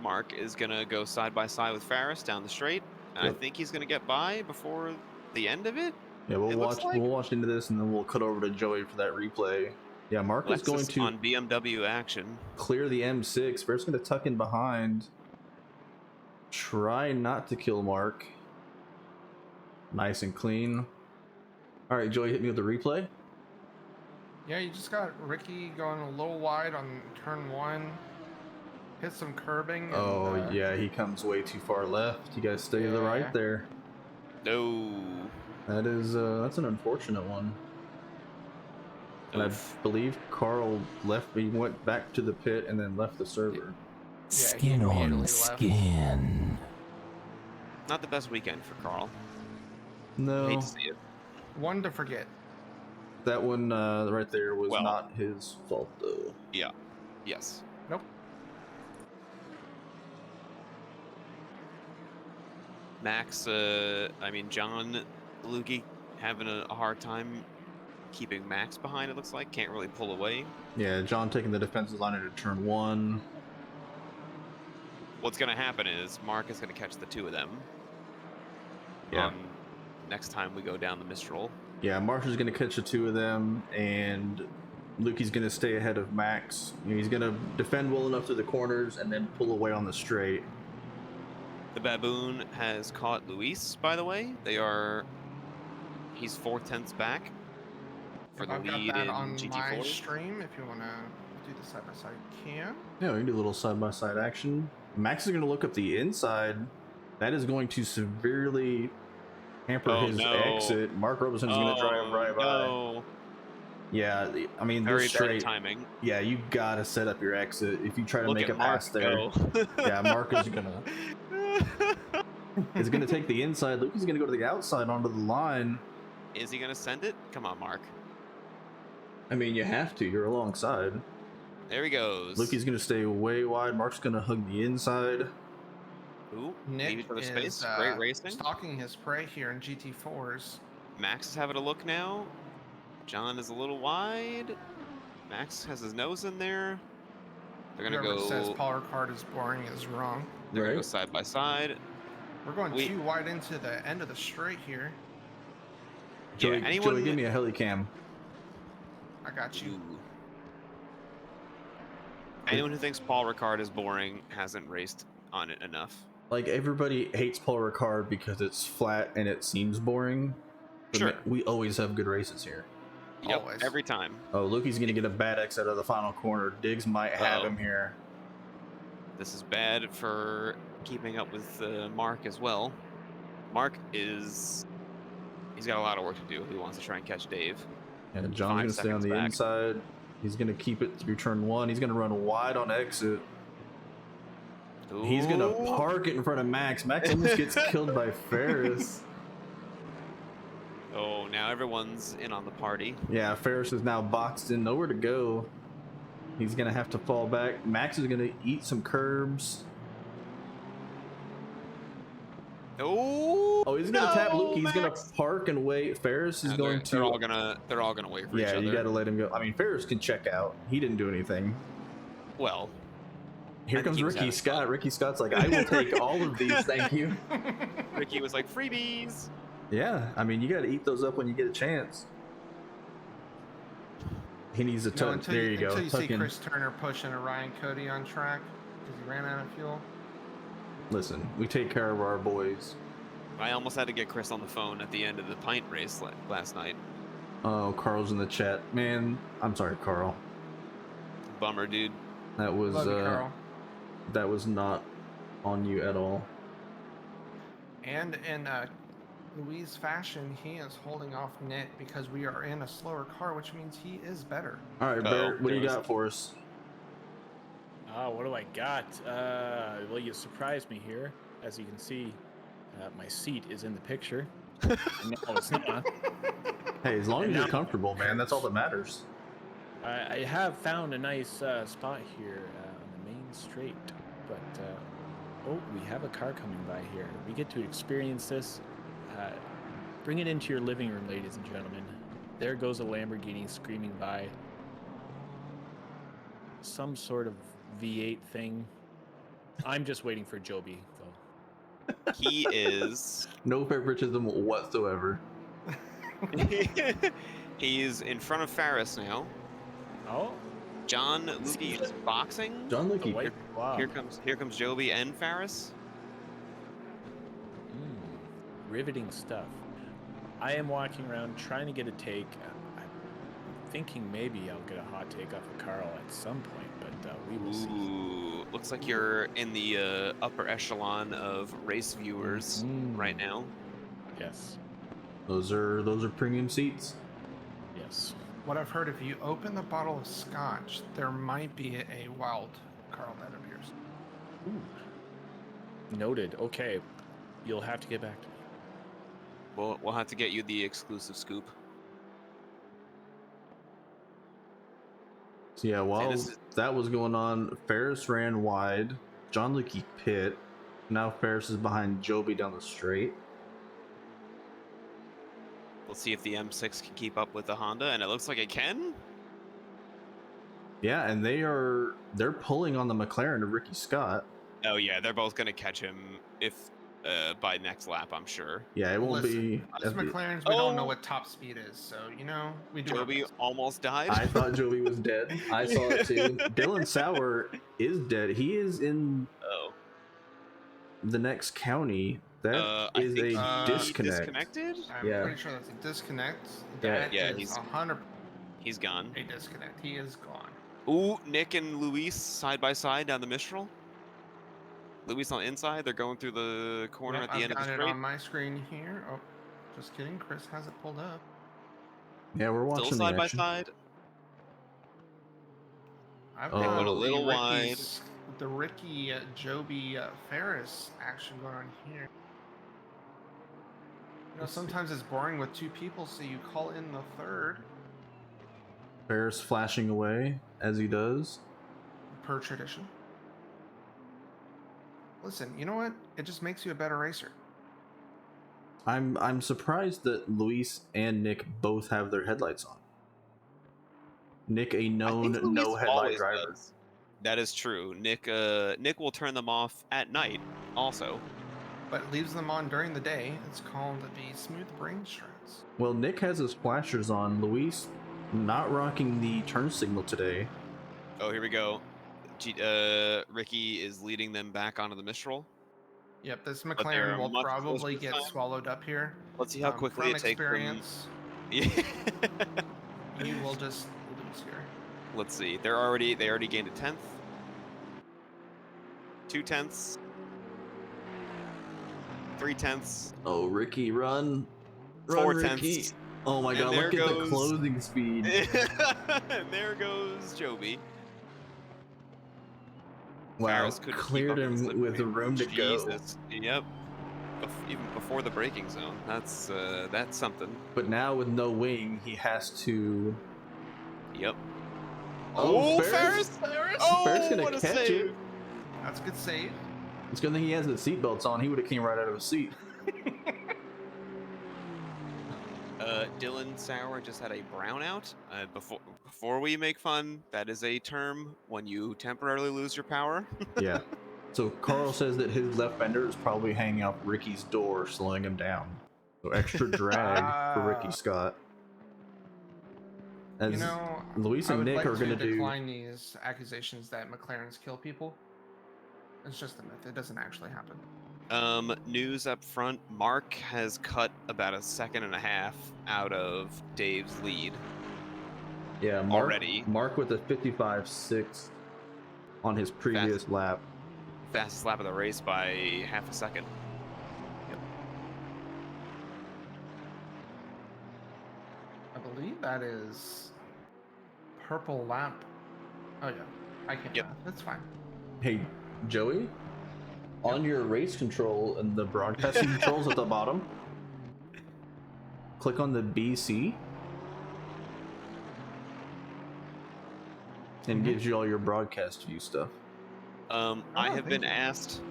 Mark is gonna go side by side with Ferris down the straight, and Yep. I think he's gonna get by before the end of it. Yeah, It looks like. we'll watch into this and then we'll cut over to Joey for that replay. Yeah, Mark is going Lexus to on BMW action. clear the M6. Ferris going to tuck in behind. Try not to kill Mark. Nice and clean. All right, Joey, hit me with the replay. Yeah, you just got Ricky going a little wide on turn 1. Hit some curbing. And, Oh, yeah, he comes way too far left. You guys stay to the right Yeah. there. No. That is, that's an unfortunate one. And Oof. I believe Carl left, he went back to the pit and then left the server. Skin on skin. Not the best weekend for Carl. No, Hate to see it. One to forget. that one right there was Well- not his fault, though. Yeah. Yes. Nope. Max, I mean, John Lukey having a hard time keeping Max behind, it looks like. Can't really pull away. Yeah, John taking the defensive line into turn 1. What's going to happen is Mark is going to catch the two of them. Yeah. Next time we go down the Mistral. Yeah, Marshall's going to catch the two of them, and Lukey's going to stay ahead of Max. You know, he's going to defend well enough through the corners and then pull away on the straight. The Baboon has caught Luis, by the way. He's 4/10 back for the I've got lead that in on my GT4. stream if you want to do the side-by-side can. Yeah, we can do a little side-by-side action. Max is going to look up the inside. That is going to severely hamper Oh, his no. exit. Mark Robeson's going to drive right by. No. Yeah, I mean, Very this bad straight. timing. Yeah, you got to set up your exit if you try to Look make at it past Mark there. go. Yeah, Mark is going to take the inside. Luke is going to go to the outside onto the line. Is he going to send it? Come on, Mark. I mean, you have to. You're alongside. There he goes. Lukey's going to stay way wide. Mark's going to hug the inside. Ooh, Nick leave it for the is space. Great racing. stalking his prey here in GT4s. Max is having a look now. John is a little wide. Max has his nose in there. They're going to Whoever go. says Paul Ricard is boring is wrong. They're going to go Right. side by side. We're going We- too wide into the end of the straight here. Joey, Yeah, anyone. Joey, give me a heli cam. I got you. Ooh. Anyone who thinks Paul Ricard is boring hasn't raced on it enough. Like, everybody hates Paul Ricard because it's flat and it seems boring. But Sure. we always have good races here. Yep, Always. every time. Oh, Lukey's going to get a bad exit out of the final corner. Diggs might have Uh-oh. him here. This is bad for keeping up with Mark as well. Mark is. He's got a lot of work to do if he wants to try and catch Dave. And 5 John's going to stay on seconds the back. inside. He's going to keep it through turn 1. He's going to run wide on exit. He's going to Ooh. park it in front of Max. Max almost gets killed by Ferris. Oh, now everyone's in on the party. Yeah, Ferris is now boxed in, nowhere to go. He's gonna have to fall back. Max is gonna eat some curbs. Oh, Oh, he's gonna tap no, Luke. He's Max. gonna park and wait. Ferris is No, going to. They're all gonna wait for each Yeah, other. you gotta let him go. I mean, Ferris can check out. He didn't do anything. Well, Here I think comes he was Ricky having Scott. fun. Ricky Scott's like, I will take all of these, thank you. Ricky was like freebies. Yeah, I mean, you gotta eat those up when you get a chance. He needs a No, ton. until There you go. Until you Tuck see in. Chris Turner pushing a Ryan Cody on track because he ran out of fuel. Listen, we take care of our boys. I almost had to get Chris on the phone at the end of the pint race last night. Oh, Carl's in the chat. Man, I'm sorry, Carl. Bummer, dude. That was Love you, Carl. that was not on you at all. And in Louise fashion, he is holding off Nick because we are in a slower car, which means he is better. All right, Oh, Barrett, what do you goes- got for us? What do I got? Well, you surprised me here. As you can see, my seat is in the picture. No, it's not. Hey, as long as And you're now- comfortable, man, that's all that matters. I have found a nice spot here on the main straight, but oh, we have a car coming by here. We get to experience this. Bring it into your living room, ladies and gentlemen. There goes a Lamborghini screaming by. Some sort of V8 thing. I'm just waiting for Joby, though. He is. No favoritism whatsoever. He's in front of Ferris now. Oh, John Lukey is boxing. John the Leakey. white. Wow. Here comes Joby and Ferris. Riveting stuff. I am walking around trying to get a take. I'm thinking maybe I'll get a hot take off of Carl at some point, but we will see. Ooh, looks like you're in the upper echelon of race viewers right now. Yes. Those are premium seats. Yes. What I've heard, if you open the bottle of scotch, there might be a wild Carl that appears. Ooh. Noted. Okay. You'll have to get back to me. We'll have to get you the exclusive scoop. So yeah, while this is- that was going on, Ferris ran wide. John Leakey pit. Now Ferris is behind Joby down the straight. We'll see if the M6 can keep up with the Honda, and it looks like it can. Yeah, and they're pulling on the McLaren of Ricky Scott. Oh yeah, they're both gonna catch him if by next lap, I'm sure. Yeah, it won't be. Us McLarens, we don't know Oh. what top speed is, so we do. our Joby best. almost died. I thought Joby was dead. I saw it too. Dylan Sauer is dead. He is in Oh, the next county. That I is think a he disconnect. disconnected. I'm Yeah. pretty sure that's a disconnect. Yeah. That Yeah, is he's- 100% He's gone. a disconnect. He is gone. Ooh, Nick and Luis side by side down the Mistral. Luis on the inside. They're going through the corner Yep, at the end of I've the got it straight. on my screen here. Oh, just kidding. Chris has it pulled up. Yeah, we're watching Still side the by action. side. I've Oh. got Went a little the Ricky Joby Ferris action going on here. Sometimes it's boring with two people, so you call in the third Ferris flashing away as he does. per tradition. Listen, you know what? It just makes you a better racer. I'm surprised that Luis and Nick both have their headlights on. Nick, a I think known Luis no headlight always driver. does. That is true. Nick will turn them off at night also. But leaves them on during the day. It's called the smooth brain strats. Well, Nick has his flashers on. Luis not rocking the turn signal today. Oh, here we go. Ricky is leading them back onto the Mistral. Yep, this they're McLaren will much probably closer this get time. swallowed up here. Let's see how quickly from it takes them. experience, Yeah. you will just lose here. Let's see. They already gained a 10th. 2 tenths. 3 tenths. Oh, Ricky, run. Run, 4 Ricky. tenths. Oh my And god, there look at the goes- closing speed. And there goes Joby. Wow, Ferris couldn't keep cleared up with his him with the lip. room to go. Jesus. Yep. Even before the braking zone. That's something. But now with no wing, he has to. Yep. Oh, Ferris! Oh, Ferris gonna what a catch save. it. That's a good save. It's good that he has his seatbelts on. He would have came right out of his seat. Dylan Sauer just had a brownout. Before we make fun, that is a term when you temporarily lose your power. Yeah. So Carl says that his left fender is probably hanging out Ricky's door, slowing him down. So extra drag for Ricky Scott. As Luis I and would Nick like are to going to do. decline these accusations that McLarens kill people. It's just a myth. It doesn't actually happen. News up front. Mark has cut about 1.5 seconds out of Dave's lead. Yeah, Mark, already. Mark with a 55.6 on his previous lap. Fastest lap of the race by 0.5 second. I believe that is purple lap. Oh yeah, I can. Yep. That's fine. Hey, Joey, on your race control and the broadcasting controls at the bottom, click on the BC and gives you all your broadcast view stuff. I have been asked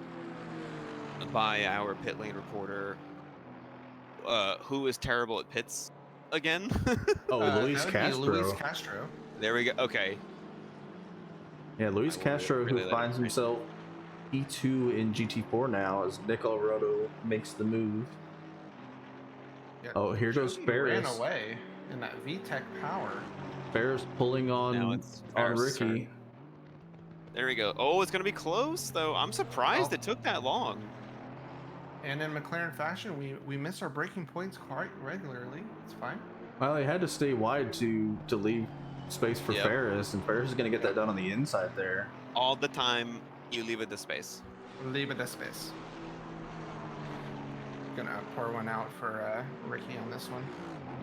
by our pit lane reporter who is terrible at pits again. Oh, Luis that would be Castro. Luis Castro. There we go. Okay. Yeah, Luis I will Castro, really who let finds him himself P2 in GT4 now as Nick Alvarado makes the move. Yeah, Oh, here goes Jody Ferris. ran away in that VTEC power. Ferris pulling Now on it's on Ferris' Ricky. turn. There we go. Oh, it's gonna be close though. I'm surprised Oh. it took that long. And in McLaren fashion, we miss our braking points quite regularly. It's fine. Well, he had to stay wide to leave space for Yep. Ferris, and Ferris is going to get that done on the inside there. All the time, you leave it the space. Leave it a space. Gonna pour one out for Ricky on this one.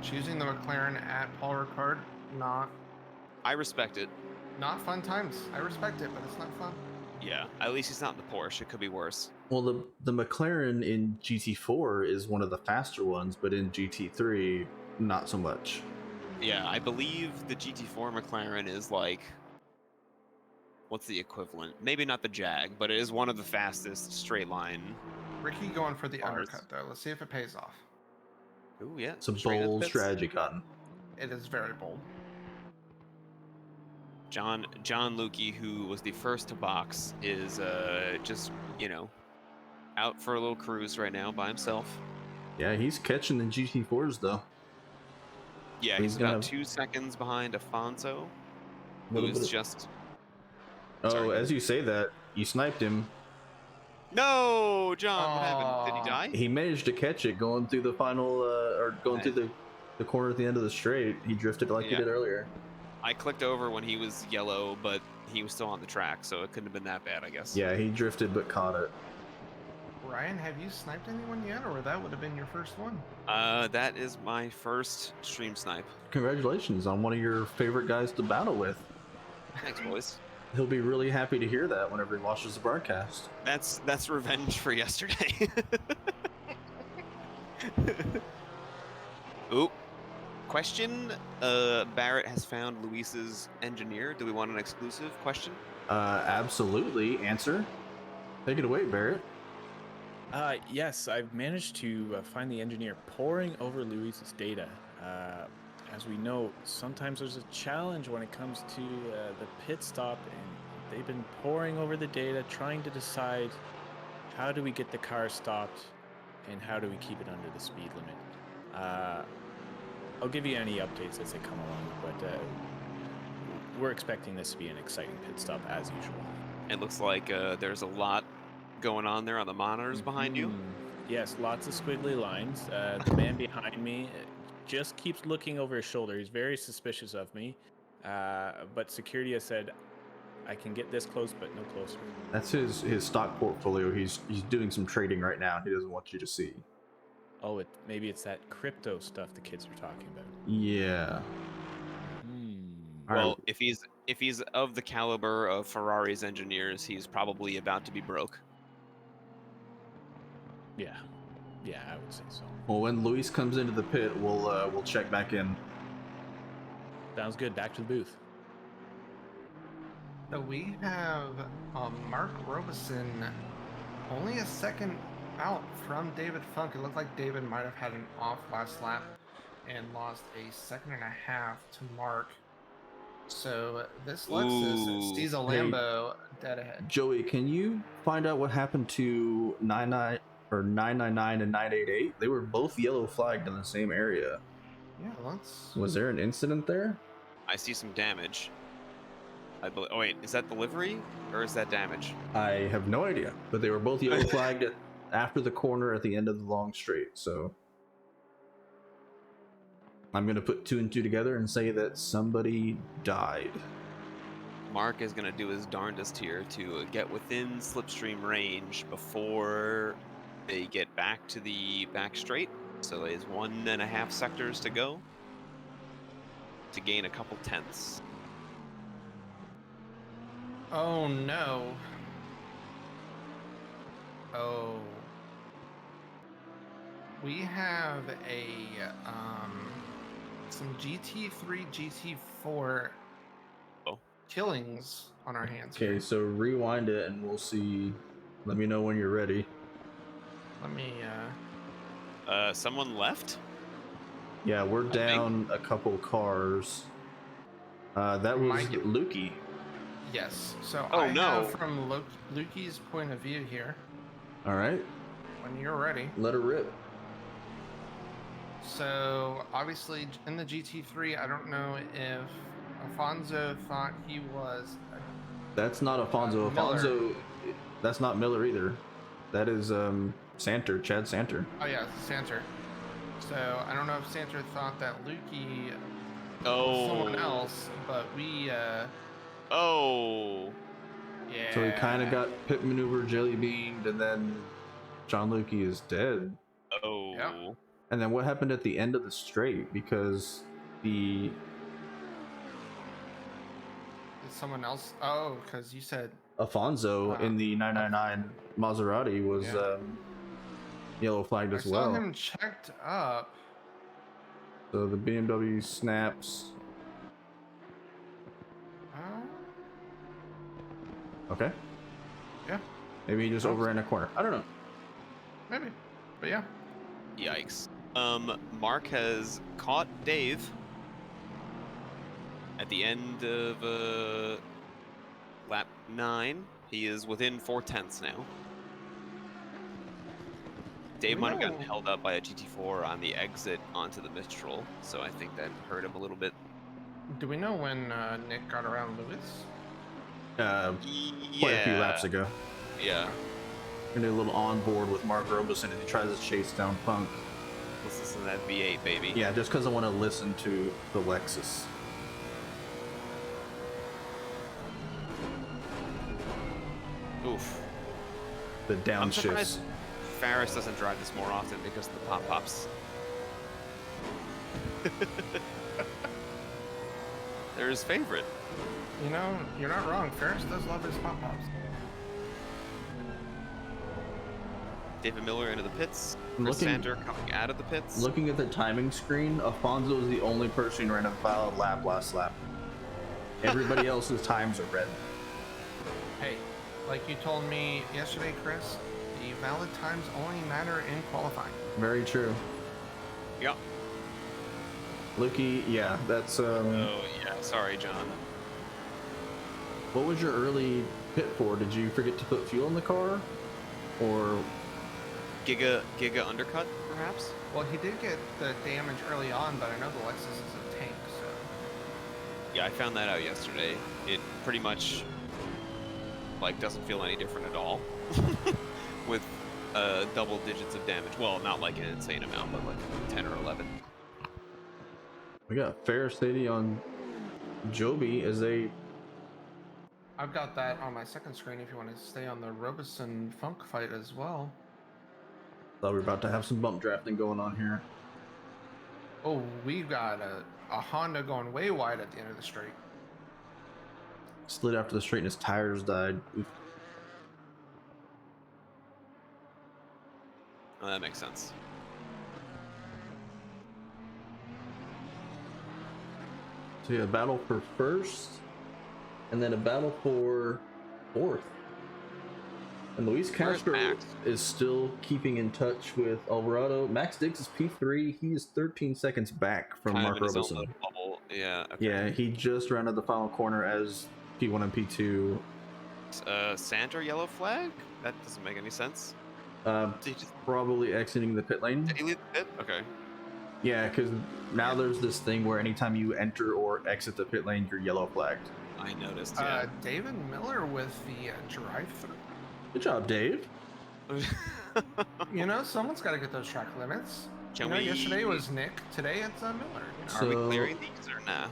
Choosing the McLaren at Paul Ricard, not I respect it. fun times. I respect it, but it's not fun. Yeah. At least he's not in the Porsche. It could be worse. Well, the McLaren in GT4 is one of the faster ones, but in GT3, not so much. Yeah, I believe the GT4 McLaren is like, what's the equivalent? Maybe not the Jag, but it is one of the fastest straight line. Ricky going for the Bars. undercut though. Let's see if it pays off. Ooh, yeah. It's a straight into bold pits. strategy, Cotton. It is very bold. John Lukey, who was the first to box, is just, out for a little cruise right now by himself. Yeah, he's catching the GT4s though. Yeah, He's he's gonna about have- 2 seconds behind Afonso, who Little is bit of- just... Oh, Sorry. as you say that, you sniped him. No, John, what happened? Did Aw. he die? He managed to catch it going through the final, or going through the corner at the end of the straight. He drifted like he Yeah. did earlier. I clicked over when he was yellow, but he was still on the track, so it couldn't have been that bad, I guess. Yeah, he drifted but caught it. Ryan, have you sniped anyone yet, or that would have been your first one? That is my first stream snipe. Congratulations on one of your favorite guys to battle with. Thanks, boys. He'll be really happy to hear that whenever he watches the broadcast. That's revenge for yesterday. Oop. Question. Barrett has found Luis's engineer. Do we want an exclusive question? Absolutely. Answer. Take it away, Barrett. Yes, I've managed to find the engineer poring over Luis's data. As we know, sometimes there's a challenge when it comes to the pit stop, and they've been poring over the data, trying to decide how do we get the car stopped and how do we keep it under the speed limit. I'll give you any updates as they come along, but we're expecting this to be an exciting pit stop as usual. It looks like there's a lot going on there on the monitors behind you. Yes, lots of squiggly lines. The man behind me just keeps looking over his shoulder. He's very suspicious of me. But security has said, I can get this close, but no closer. That's his stock portfolio. He's doing some trading right now. He doesn't want you to see. Oh, maybe it's that crypto stuff the kids are talking about. Yeah. All Well, right. if he's of the caliber of Ferrari's engineers, he's probably about to be broke. Yeah, I would say so. Well, when Luis comes into the pit, we'll check back in. Sounds good. Back to the booth. So we have Mark Robeson only a second out from David Funk. It looked like David might have had an off last lap and lost a 1.5 seconds to Mark. So this lets us Diesel Lambo dead ahead. Joey, can you find out what happened to 999 and 988? They were both yellow flagged in the same area. Yeah, let's. Was there an incident there? I see some damage. I believe. Oh wait, is that the livery or is that damage? I have no idea, but they were both yellow flagged after the corner at the end of the long straight. So I'm gonna put 2 and 2 together and say that somebody died. Mark is gonna do his darndest here to get within slipstream range before they get back to the back straight. So there's 1.5 sectors to go to gain a couple tenths. Oh no. Oh. We have some GT3, GT4 killings on our hands. Okay, here. so rewind it and we'll see. Let me know when you're ready. Let me. Someone left? Yeah, we're think. down a couple cars. That was Mike- Lukey. Yes. So Oh, I no. have from Lukey's point of view here. All right, When you're ready. let her rip. So obviously in the GT3, I don't know if Alfonso thought he was. That's not Alfonso. Miller. Alfonso, that's not Miller either. That is Santer, Chad Santer. Oh yeah, Santer. So I don't know if Santer thought that Lukey was Oh. someone else, but we. Oh. Yeah. So he kind of got pit maneuver jelly beamed, and then John Lukey is dead. Oh. Yeah. And then what happened at the end of the straight? Because the Did someone else? Oh, because you said. Alfonso in the 999 Maserati was Yeah. yellow flagged I as saw well. him checked up. So the BMW snaps. Okay. Yeah. Maybe he just Oh. overran a corner. I don't know. Maybe. But yeah. Yikes. Mark has caught Dave at the end of lap 9. He is within 4/10 now. Dave We might have gotten know- held up by a GT4 on the exit onto the Mistral, so I think that hurt him a little bit. Do we know when Nick got around Lewis? Quite a few laps ago. Yeah. We're gonna do a little on board with Mark Robeson as he tries to chase down Punk. Let's listen to that V8, baby. Yeah, just because I want to listen to the Lexus. Oof. The I'm downshifts. surprised Ferris doesn't drive this more often because of the pop-pops. They're his favorite. You know, you're not wrong. Ferris does love his pop pops. David Miller into the pits. I'm Chris looking- Sander coming out of the pits. Looking at the timing screen, Alfonso is the only person who ran a valid lap last lap. Everybody else's times are red. Hey, like you told me yesterday, Chris, the valid times only matter in qualifying. Very true. Yeah. Lukey, yeah, that's Oh yeah. Sorry, John. what was your early pit for? Did you forget to put fuel in the car? Or Giga undercut, perhaps. Well, he did get the damage early on, but I know the Lexus is a tank, so. Yeah, I found that out yesterday. It pretty much like doesn't feel any different at all with double digits of damage. Well, not like an insane amount, but like 10 or 11. we got Ferris City on Joby as they I've got that on my second screen if you want to stay on the Robeson Funk fight as well. thought we were about to have some bump drafting going on here. Oh, we've got a Honda going way wide at the end of the straight. Slid after the straight and his tires died. Oof. Oh, that makes sense. So yeah, a battle for first, and then a battle for fourth. And Luis Where's Castro Max? is still keeping in touch with Alvarado. Max Diggs is P3. He is 13 seconds back from Kind Mark of in his own Robeson. little bubble. Yeah. Okay. Yeah, he just rounded the final corner as P1 and P2. Sander yellow flag? That doesn't make any sense. Did he just Probably exiting the pit lane. did he leave the pit? Okay. Yeah, because now there's this thing where anytime you enter or exit the pit lane, you're yellow flagged. I noticed. Yeah. David Miller with the drive-through. Good job, Dave. You know, someone's got to get those track limits. Can you know, we? yesterday was Nick. Today it's Miller. You know? Are we So- clearing these or nah?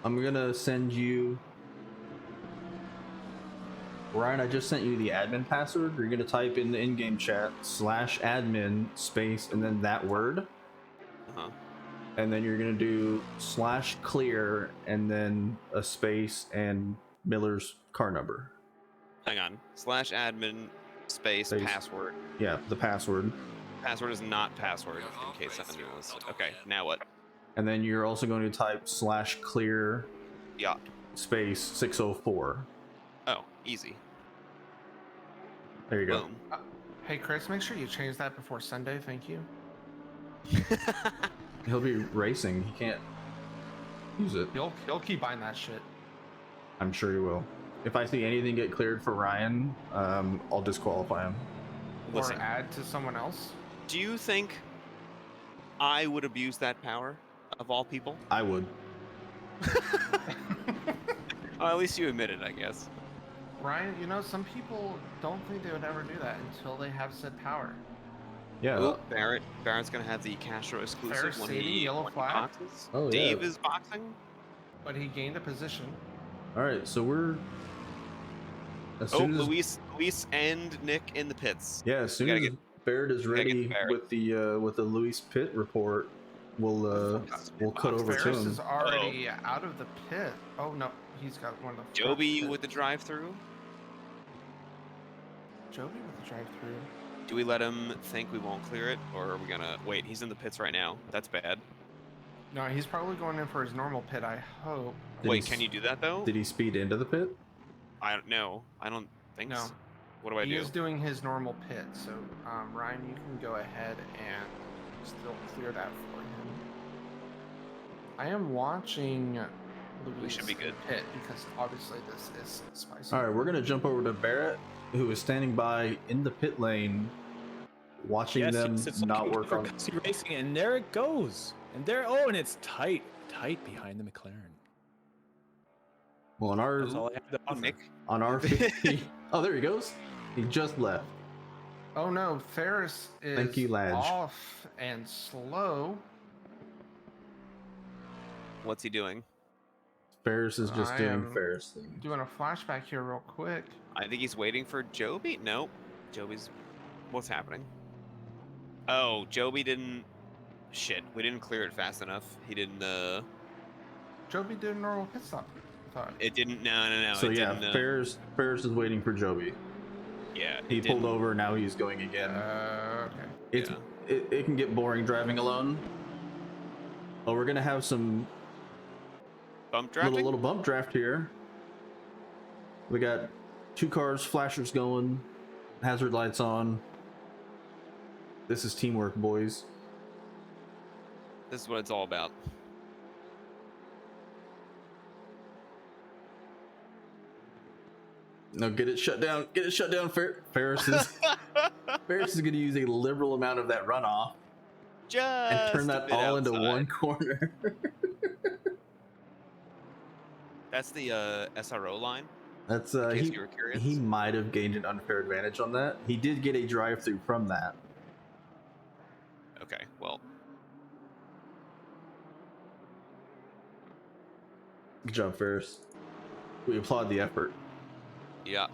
I'm gonna send you. Ryan, I just sent you the admin password. You're gonna type in the in-game chat /admin space and then that word, Uh-huh. and then you're gonna do /clear and then a space and Miller's car number. Hang on. /admin space Space. password. Yeah, the password. Password is not password in case anyone was. Okay. Now what? And then you're also going to type /clear Yeah. space 604. Oh, easy. There you go. Boom. Hey, Chris, make sure you change that before Sunday. Thank you. He'll be racing. He can't use it. He'll keep buying that shit. I'm sure he will. If I see anything get cleared for Ryan, I'll disqualify him. Listen, Or add to someone else. do you think I would abuse that power of all people? I would. Well, at least you admit it, I guess. Ryan, you know, some people don't think they would ever do that until they have said power. Yeah. Ooh, Barrett's gonna have the Castro exclusive Ferris when Sadie, he yellow when he flag. boxes. Oh, yeah. Dave is boxing. But he gained a position. All right. So we're. As Oh, soon as, Luis and Nick in the pits. yeah. As soon gotta as Barrett is gotta get ready Barrett. with the Luis pit report, we'll cut over to Ferris him. is already out of the pit. Oh no, he's got one of the. Joby with the drive-through. Joby with the drive-through. Do we let him think we won't clear it, or are we gonna wait? He's in the pits right now. That's bad. No, he's probably going in for his normal pit. I hope. Did Wait, he can you do that though? Did he speed into the pit? I don't know. I don't think No. so. What do I He do? is doing his normal pit. So, Ryan, you can go ahead and still clear that for him. I am watching Luis should be good. pit because obviously this is spicy. All right, we're gonna jump over to Barrett, who is standing by in the pit lane, watching them it's not like work on. Supercross racing, and there it goes. And there, oh, and it's tight behind the McLaren. Well, on That's all I have to offer. Nick. on our 50. Oh, there he goes. He just left. Oh no, Ferris is Thank you, Ladge. off and slow. What's he doing? Ferris is just I doing am Ferris things. Doing a flashback here real quick. I think he's waiting for Joby. No, Joby's. What's happening? Oh, Joby didn't. Shit, we didn't clear it fast enough. He didn't. Joby did a normal pit stop. I thought. It didn't. No. So it yeah, didn't, Ferris is waiting for Joby. Yeah. He it pulled didn't- over. Now he's going again. Okay. It's yeah. it can get boring driving alone. Oh, we're gonna have some Bump drafting. little bump draft here. We got 2 cars, flashers going, hazard lights on. This is teamwork, boys. This is what it's all about. No, get it shut down. Get it shut down. Ferris is going to use a liberal amount of that runoff Just and turn a that bit all into outside. one corner. That's the SRO line. That's In case you were curious. he might have gained an unfair advantage on that. He did get a drive-through from that. Okay, well, Good job, Ferris. We applaud the effort. yeah.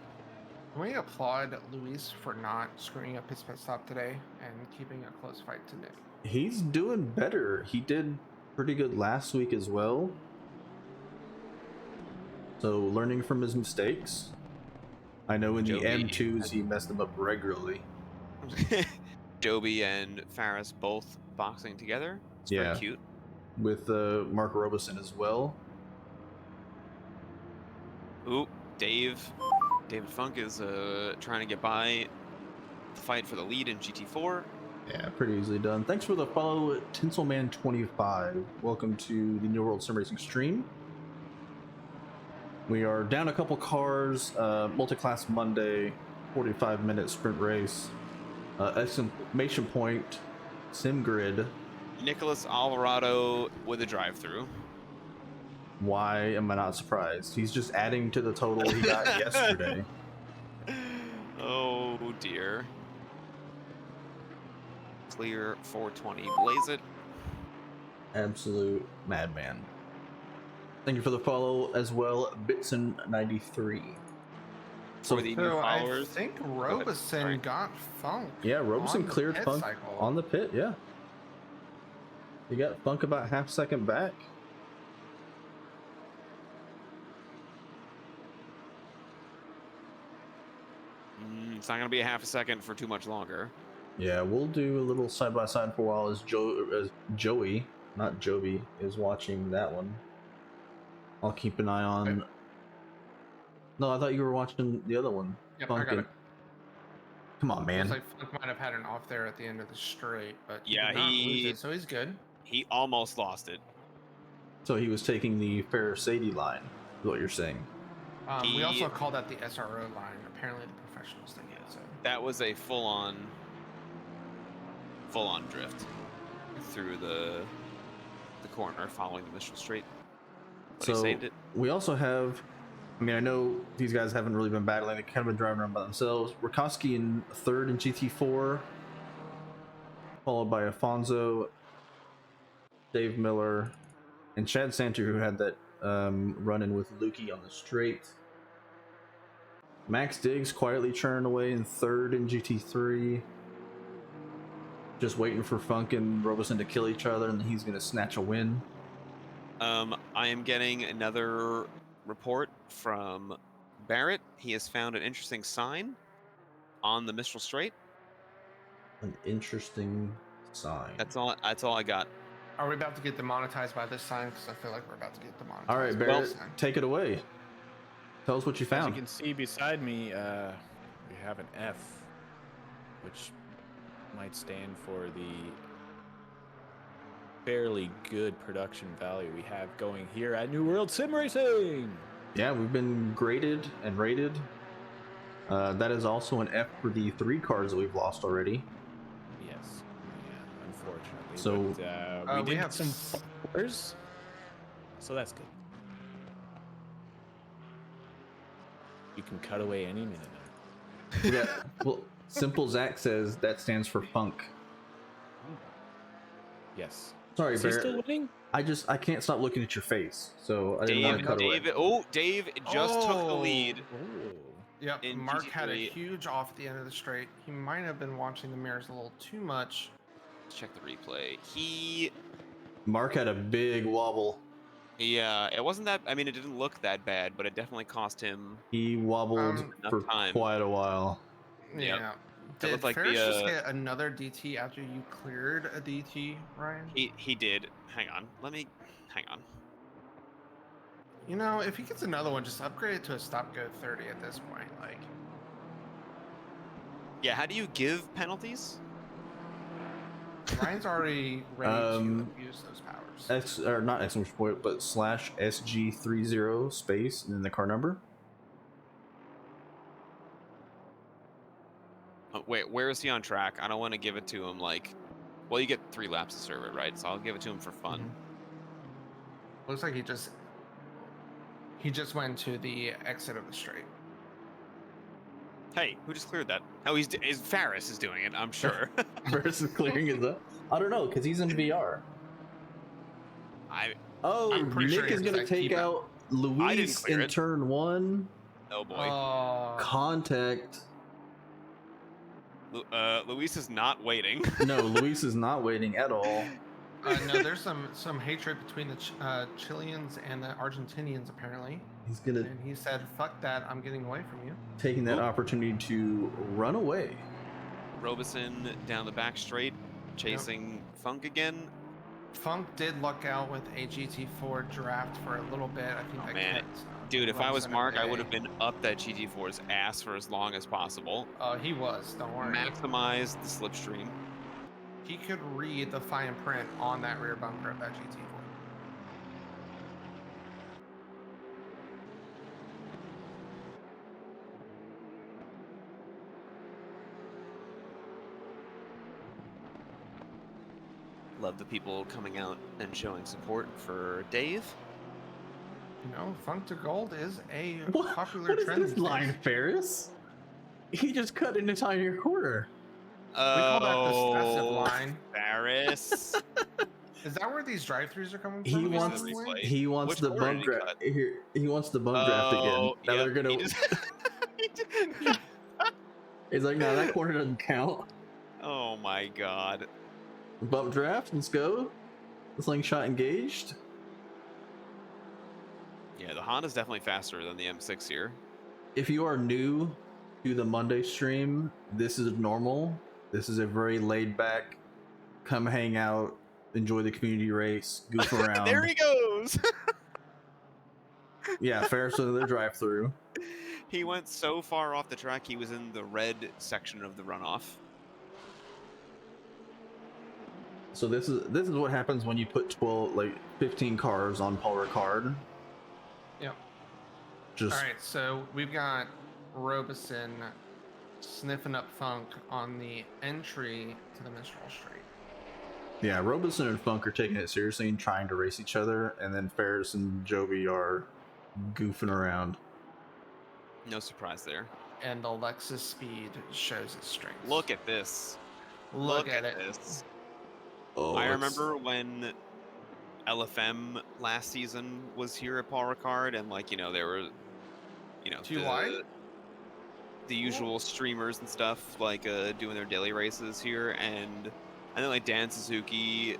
Can we applaud Luis for not screwing up his pit stop today and keeping a close fight to Nick? He's doing better. He did pretty good last week as well. So learning from his mistakes. I know in the Joey M2s he messed them up regularly. Joby and Ferris both boxing together. It's Yeah. very cute. With Mark Robeson as well. Ooh, David Funk is trying to get by the fight for the lead in GT4. Yeah, pretty easily done. Thanks for the follow, Tinselman25. Welcome to the New World Sim Racing stream. We are down a couple cars, multi-class Monday, 45-minute sprint race, exclamation point, sim grid. Nicholas Alvarado with a drive-through. Why am I not surprised? He's just adding to the total he got yesterday. Oh dear. Clear 420. Blaze it. Absolute madman. Thank you for the follow as well, Bitson93. For the new So I followers. think ahead, sorry. Robeson got Funk. Yeah, Robeson on the cleared pit Funk cycle. on the pit, yeah. He got Funk about half second back. It's not going to be a half a second for too much longer. Yeah, we'll do a little side-by-side for a while as Joey, not Joby, is watching that one. I'll keep an eye on No, I thought you were watching the other one. Yep, I got Funkin'. it. Come on, man. Looks like Funk might have had an off there at the end of the straight, but Yeah, did not lose he- it, so he's good. He almost lost it. So he was taking the Fair-Sadie line, is what you're saying. We He- also call that the SRO line. Apparently, the professionals think it. So That was a full-on drift through the corner following the Mistral Straight. But he So saved it. we also have, I mean, I know these guys haven't really been battling. They've kind of been driving around by themselves. Rikoski in third in GT4, followed by Afonso, Dave Miller, and Chad Santer, who had that run-in with Lukey on the straight. Max Diggs quietly churning away in third in GT3. Just waiting for Funk and Robeson to kill each other, and then he's going to snatch a win. I am getting another report from Barrett. He has found an interesting sign on the Mistral Straight. An interesting sign. That's all I got. are we about to get demonetized by this sign? Because I feel like we're about to get demonetized. All right, by Barrett, this sign. take it away. Tell us what you As you found. can see beside me, we have an F, which might stand for the fairly good production value we have going here at New World Sim Racing. Yeah, we've been graded and rated. That is also an F for the 3 cars that we've lost already. Yes, yeah, unfortunately. So- but, we we did have get some fours, so that's good. You can cut away any minute now. We got, well, Simple Zach says that stands for Funk. Yes. Sorry, Is he still Barrett. winning? I can't stop looking at your face, so I didn't want to cut away. Dave just took the lead. Oh. Yep, in Mark had a GT3. huge off at the end of the straight. He might have been watching the mirrors a little too much. Let's check the replay. He Mark had a big wobble. Yeah, it wasn't that. I mean, it didn't look that bad, but it definitely cost him. He wobbled Enough for time. quite a while. Yep. Yeah. It Did looked like Ferris the, just get another DT after you cleared a DT, Ryan? He did. Hang on. Hang on. You know, if he gets another one, just upgrade it to a stop go 30 at this point. Like, Yeah, how do you give penalties? Ryan's already ready to use those powers. Not exclamation point, but /SG30 space and then the car number. Oh, wait, where is he on track? I don't want to give it to him like. Well, you get 3 laps to serve it, right? So I'll give it to him for fun. Mhm. Looks like he just went to the exit of the straight. Hey, who just cleared that? Oh, Ferris is doing it. I'm sure. Versus clearing it up. I don't know, because he's in VR. Oh, I'm pretty Nick sure he is has going to that take keep out I didn't Luis clear in it. turn 1. Oh boy. Contact. Luis is not waiting. No, Luis is not waiting at all. No, there's some hatred between the Chileans and the Argentinians apparently. He's going to And he said, "Fuck that! I'm getting away from you." taking that Oop. opportunity to run away. Robeson down the back straight, chasing Funk again. Funk did luck out with a GT4 draft for a little bit. I think that man. kept, Dude, if I was Robeson at Mark, I bay. would have been up that GT4's ass for as long as possible. He was. Don't worry. Maximize the slipstream. He could read the fine print on that rear bumper of that GT4. Love the people coming out and showing support for Dave. You know, Funk to Gold is a What, popular what is trend. this these days. line, Ferris? He just cut an entire corner. We call that the Oh, Stessive line. Ferris. Is that where these drive-throughs are coming He from? wants- Probably? He wants Which the corner bump did he draft. cut? Here, he wants the bump draft again. Now yeah, they're gonna. he just- he just- He's like, no, that corner doesn't count. oh my god. Bump draft. Let's go. Slingshot engaged. Yeah, the Honda's definitely faster than the M6 here. If you are new to the Monday stream, this is normal. This is a very laid back, come hang out, enjoy the community race, goof around. There he goes. Yeah, Ferris with the drive through. He went so far off the track, he was in the red section of the runoff. So this is what happens when you put 15 cars on Paul Ricard. Yep. Just All right, so we've got Robeson sniffing up Funk on the entry to the Mistral Straight. yeah, Robeson and Funk are taking it seriously and trying to race each other, and then Ferris and Jovi are goofing around. No surprise there. And the Lexus Speed shows its strength. Look at this. Look at it. This. Oh, I remember when LFM last season was here at Paul Ricard, and like, there were, Too wide? the usual streamers and stuff like doing their daily races here, and I think like Dan Suzuki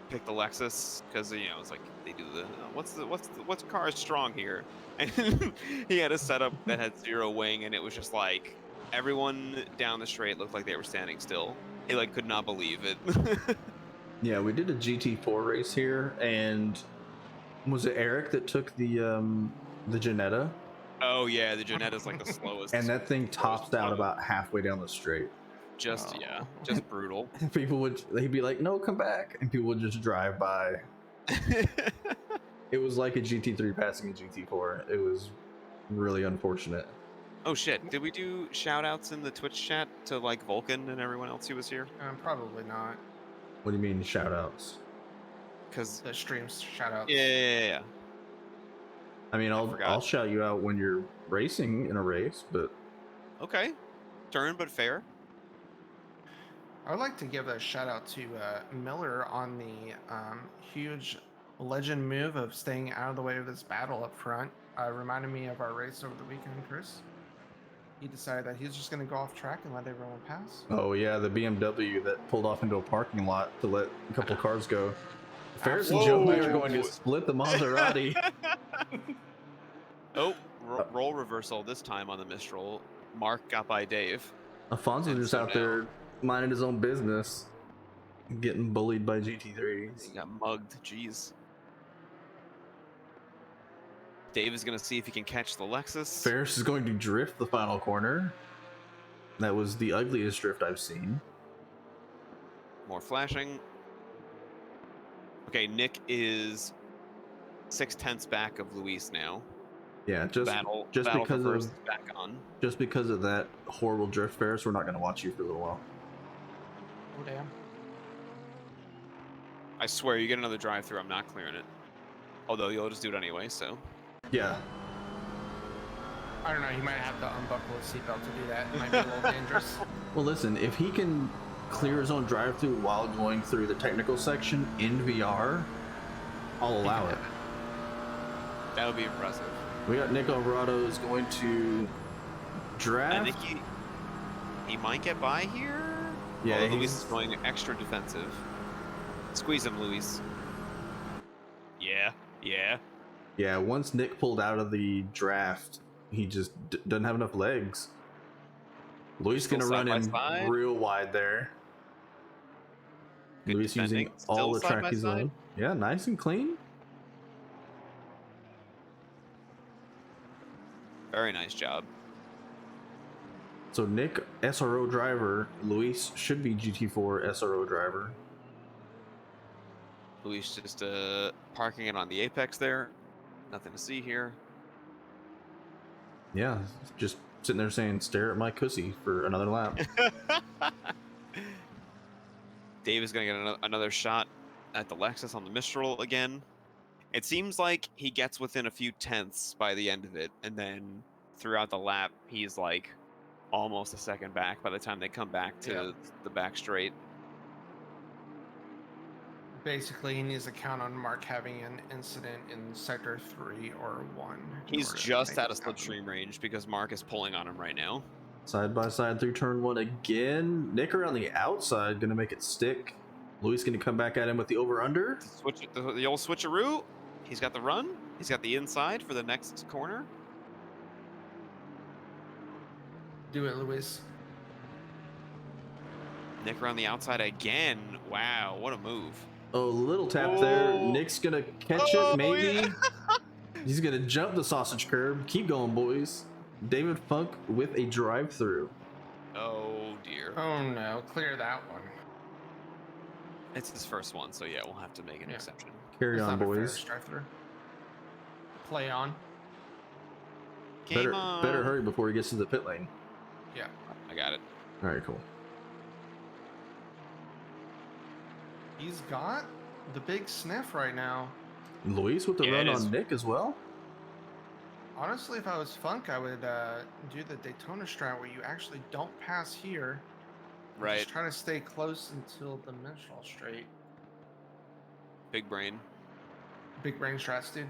picked the Lexus because it's like they do the what's car is strong here, and he had a setup that had 0 wing, and it was just like everyone down the straight looked like they were standing still. He like could not believe it. Yeah, we did a GT4 race here, and was it Eric that took the Janetta? Oh yeah, the Janetta's like the slowest. And that thing tops out slow. about halfway down the straight. Just just brutal. He'd be like, no, come back, and people would just drive by. It was like a GT3 passing a GT4. It was really unfortunate. Oh shit, did we do shout outs in the Twitch chat to like Vulcan and everyone else who was here? Probably not. What do you mean shout outs? Because The streams shout outs. yeah. I mean, forgot. I'll shout you out when you're racing in a race, but Okay, turn but fair. I would like to give a shout out to Miller on the huge legend move of staying out of the way of this battle up front. Reminded me of our race over the weekend, Chris. He decided that he's just going to go off track and let everyone pass. oh yeah, the BMW that pulled off into a parking lot to let a couple cars go. Ferris and Joey are going to split the Maserati. Oh, roll reversal this time on the Mistral. Mark got by Dave. Alfonso And just so out there minding his own business, getting bullied by GT3s. He got mugged. Jeez. Dave is going to see if he can catch the Lexus. Ferris is going to drift the final corner. That was the ugliest drift I've seen. More flashing. Okay, Nick is 6/10 back of Luis now. Yeah, just Battle because for of first is back on. just because of that horrible drift, Ferris, we're not going to watch you for a little while. Oh, damn. I swear, you get another drive-through, I'm not clearing it. Although you'll just do it anyway, so. Yeah, I don't know. He might have to unbuckle his seatbelt to do that. It might be a little dangerous. well, listen, if he can clear his own drive-through while going through the technical section in VR, I'll allow it. That would be impressive. We got Nick Alvarado is going to I draft. think he might get by here. Yeah, Although Luis he's- is going extra defensive. Squeeze him, Luis. Yeah. Yeah, once Nick pulled out of the draft, he just doesn't have enough legs. Luis Still gonna run side in by side. real wide there. Good Luis using defending. all Still the side track by he's side. on. Yeah, nice and clean. Very nice job. So Nick SRO driver, Luis should be GT4 SRO driver. Luis just parking it on the apex there. Nothing to see here. Yeah, just sitting there saying, "Stare at my cussy" for another lap. Dave is going to get another shot at the Lexus on the Mistral again. It seems like he gets within a few tenths by the end of it, and then throughout the lap, he's like almost a second back by the time they come back to the back straight. Basically, he needs to count on Mark having an incident in Sector 3 or 1. in He's order to just make out of this happen. slipstream range because Mark is pulling on him right now. Side by side through turn one again. Nick around the outside, gonna make it stick. Luis gonna come back at him with the over/under. Switch the old switcheroo. He's got the run. He's got the inside for the next corner. Do it, Luis. Nick around the outside again. Wow, what a move. Oh, little tap there. Oh. Nick's gonna catch Oh, it, maybe. yeah. He's gonna jump the sausage curb. Keep going, boys. David Funk with a drive-through. Oh dear. Oh no, clear that one. It's his first one, so yeah, we'll have to make an exception. Carry That's on, not a fair boys. drive-through. Play on. Game on. Better hurry before he gets to the pit lane. Yeah. I got it. All right, cool. He's got the big sniff right now. Luis with the Yeah, run it is. on Nick as well. Honestly, if I was Funk, I would do the Daytona strat where you actually don't pass here. You Right. Just try to stay close until the Minstrel Straight. Big brain. Big brain strats, dude.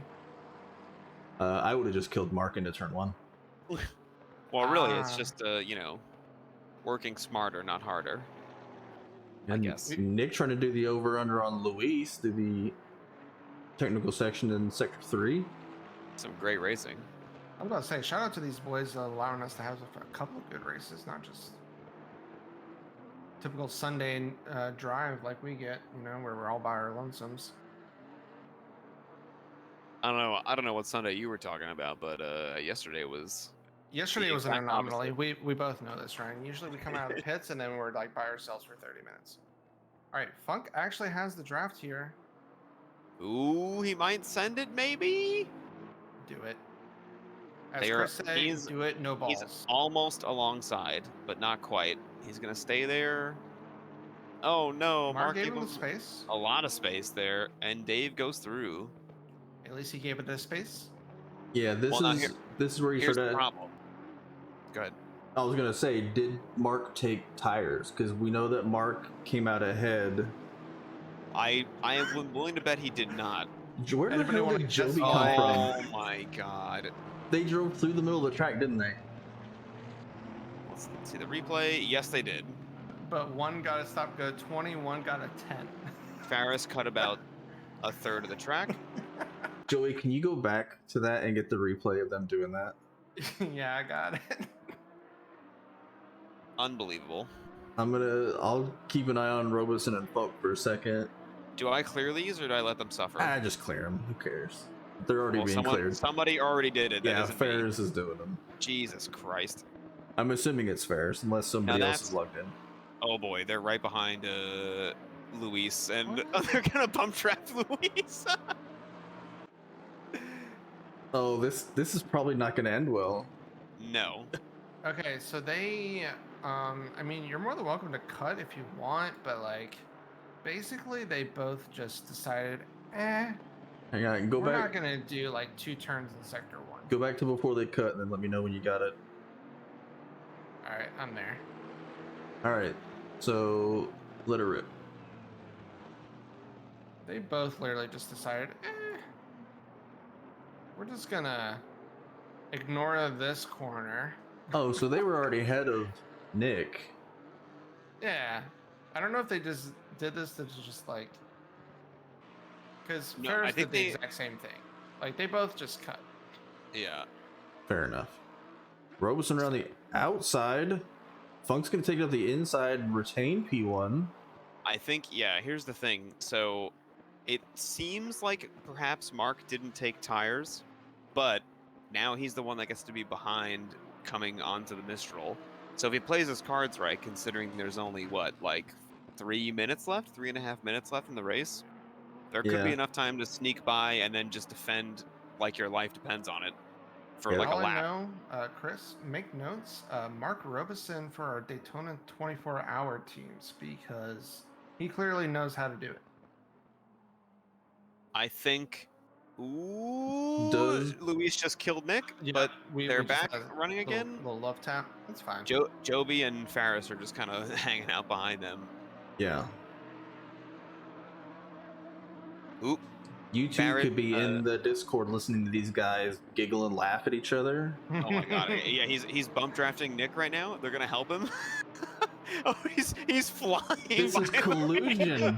I would have just killed Mark into turn 1. Well, really, it's Ah. just working smarter, not harder. And guess. Nick trying to do the over/under on Luis through the technical section in sector 3. Some great racing. I was about to say, shout out to these boys allowing us to have a couple of good races, not just typical Sunday drive like we get, where we're all by our lonesomes. I don't know what Sunday you were talking about, but yesterday was. Yesterday was an exact anomaly. opposite. We both know this, Ryan. Usually we come out of the pits and then we're like by ourselves for 30 minutes. All right, Funk actually has the draft here. Ooh, he might send it, maybe. Do it. As They are- Chris said, he's- do it, no balls. He's almost alongside, but not quite. He's gonna stay there. Oh no, Mark Mark gave gave him him the space. a lot of space there, and Dave goes through. At least he gave it the space. Yeah, this Well, now this is where you Here's sort the of. problem. Go ahead. I was gonna say, did Mark take tires? Because we know that Mark came out ahead. I am willing to bet he did not. Where the Anybody hell wanna did guess Joby why? come Oh from? my god. They drove through the middle of the track, didn't they? Let's see the replay. Yes, they did. But one got a stop go 20, one got a 10. Ferris cut about a third of the track. Joey, can you go back to that and get the replay of them doing that? Yeah, I got it. Unbelievable. I'll keep an eye on Robeson and Funk for a second. Do I clear these or do I let them suffer? I just clear them. Who cares? They're already Well, being cleared. somebody already did it. That Yeah, isn't me. Ferris is doing them. Jesus Christ. I'm assuming it's Ferris, unless somebody Now else that's- is logged in. Oh boy, they're right behind Luis, and they're gonna bump trap Luis. Oh, this is probably not going to end well. No. Okay, so they, I mean, you're more than welcome to cut if you want, but like, basically they both just decided, Hang on, go we're back. not gonna do like 2 turns in sector 1. Go back to before they cut, and then let me know when you got it. All right, I'm there. All right, so let her rip. They both literally just decided, we're just gonna ignore this corner. Oh, so they were already ahead of Nick. Yeah, I don't know if they just did this to just like, because No, Ferris I think did the they- exact same thing. Like they both just cut. Yeah. Fair enough. Robeson around the outside. Funk's gonna take it up the inside, retain P1. I think, yeah, here's the thing. So it seems like perhaps Mark didn't take tires, but now he's the one that gets to be behind coming onto the Mistral. So if he plays his cards right, considering there's only, what, like 3 minutes left? 3.5 minutes left in the race? There could be Yeah. enough time to sneak by and then just defend like your life depends on it for Yeah. like a All I lap. know, Chris, make notes. Mark Robeson for our Daytona 24-hour teams because he clearly knows how to do it. I think. Ooh, Does- Luis just killed Nick, Yeah, but we they're just back had a running again. Little love tap. That's fine. Joby and Ferris are just kind of hanging out behind them. Yeah. Oop. You two Barrett, could be in the Discord listening to these guys giggle and laugh at each other. Oh my god. Yeah, he's bump drafting Nick right now. They're gonna help him. Oh, he's flying. This is by the way. collusion.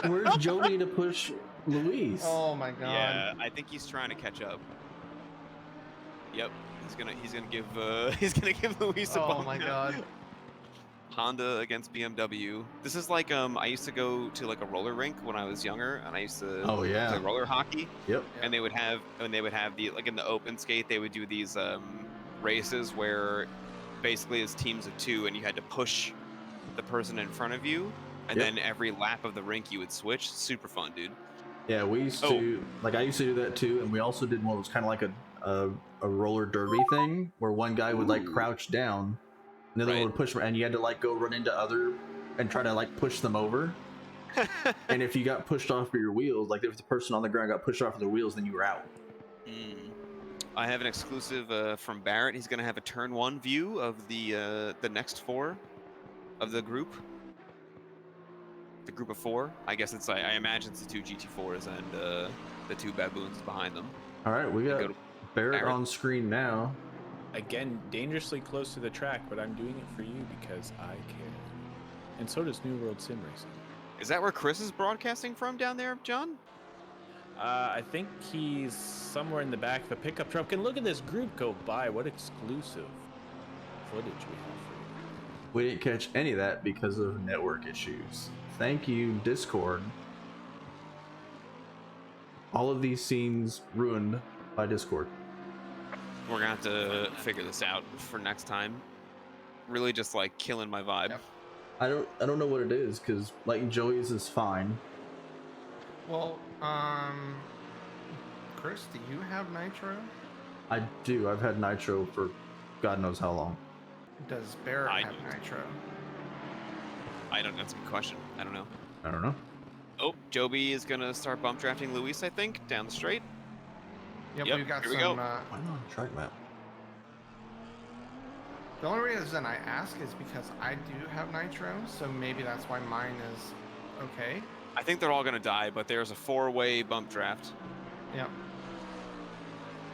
Where's Jody to push Luis? Oh my god. Yeah, I think he's trying to catch up. Yep, he's gonna give he's gonna give Luis a Oh bump my now. god. Honda against BMW. This is like I used to go to like a roller rink when I was younger, and I used to Oh yeah. play roller hockey. Yep. And they would have the like in the open skate they would do these races where basically it's teams of 2 and you had to push the person in front of you, and Yep. then every lap of the rink you would switch. Super fun, dude. Yeah, we used to I used to do that too, and we also did one that was kind of like a roller derby thing where one guy would like crouch down, and the other one would push, and you had to like go run into other and try to like push them over. And if you got pushed off of your wheels, like if the person on the ground got pushed off of their wheels, then you were out. I have an exclusive from Barrett. He's gonna have a turn 1 view of the next 4 of the group. The group of 4. I guess it's I imagine it's the 2 GT4s and the 2 baboons behind them. All right, we got Barrett on screen now. Again, dangerously close to the track, but I'm doing it for you because I care. And so does New World Sim Racing. Is that where Chris is broadcasting from down there, John? I think he's somewhere in the back of a pickup truck. And look at this group go by. What exclusive footage we have for you. We didn't catch any of that because of network issues. Thank you, Discord. All of these scenes ruined by Discord. We're gonna have to figure this out for next time. Really just like killing my vibe. Yep. I don't know what it is, because like Joey's is fine. Well, Chris, do you have nitro? I do. I've had nitro for God knows how long. Does Barrett I have don't. nitro? That's a good question. I don't know. I don't know. Oh, Joby is gonna start bump drafting Luis, I think, down the straight. Yep, Yep, we've got here we some. go. Why not on track map? The only reason I ask is because I do have nitro, so maybe that's why mine is okay. I think they're all gonna die, but there's a 4-way bump draft. Yep.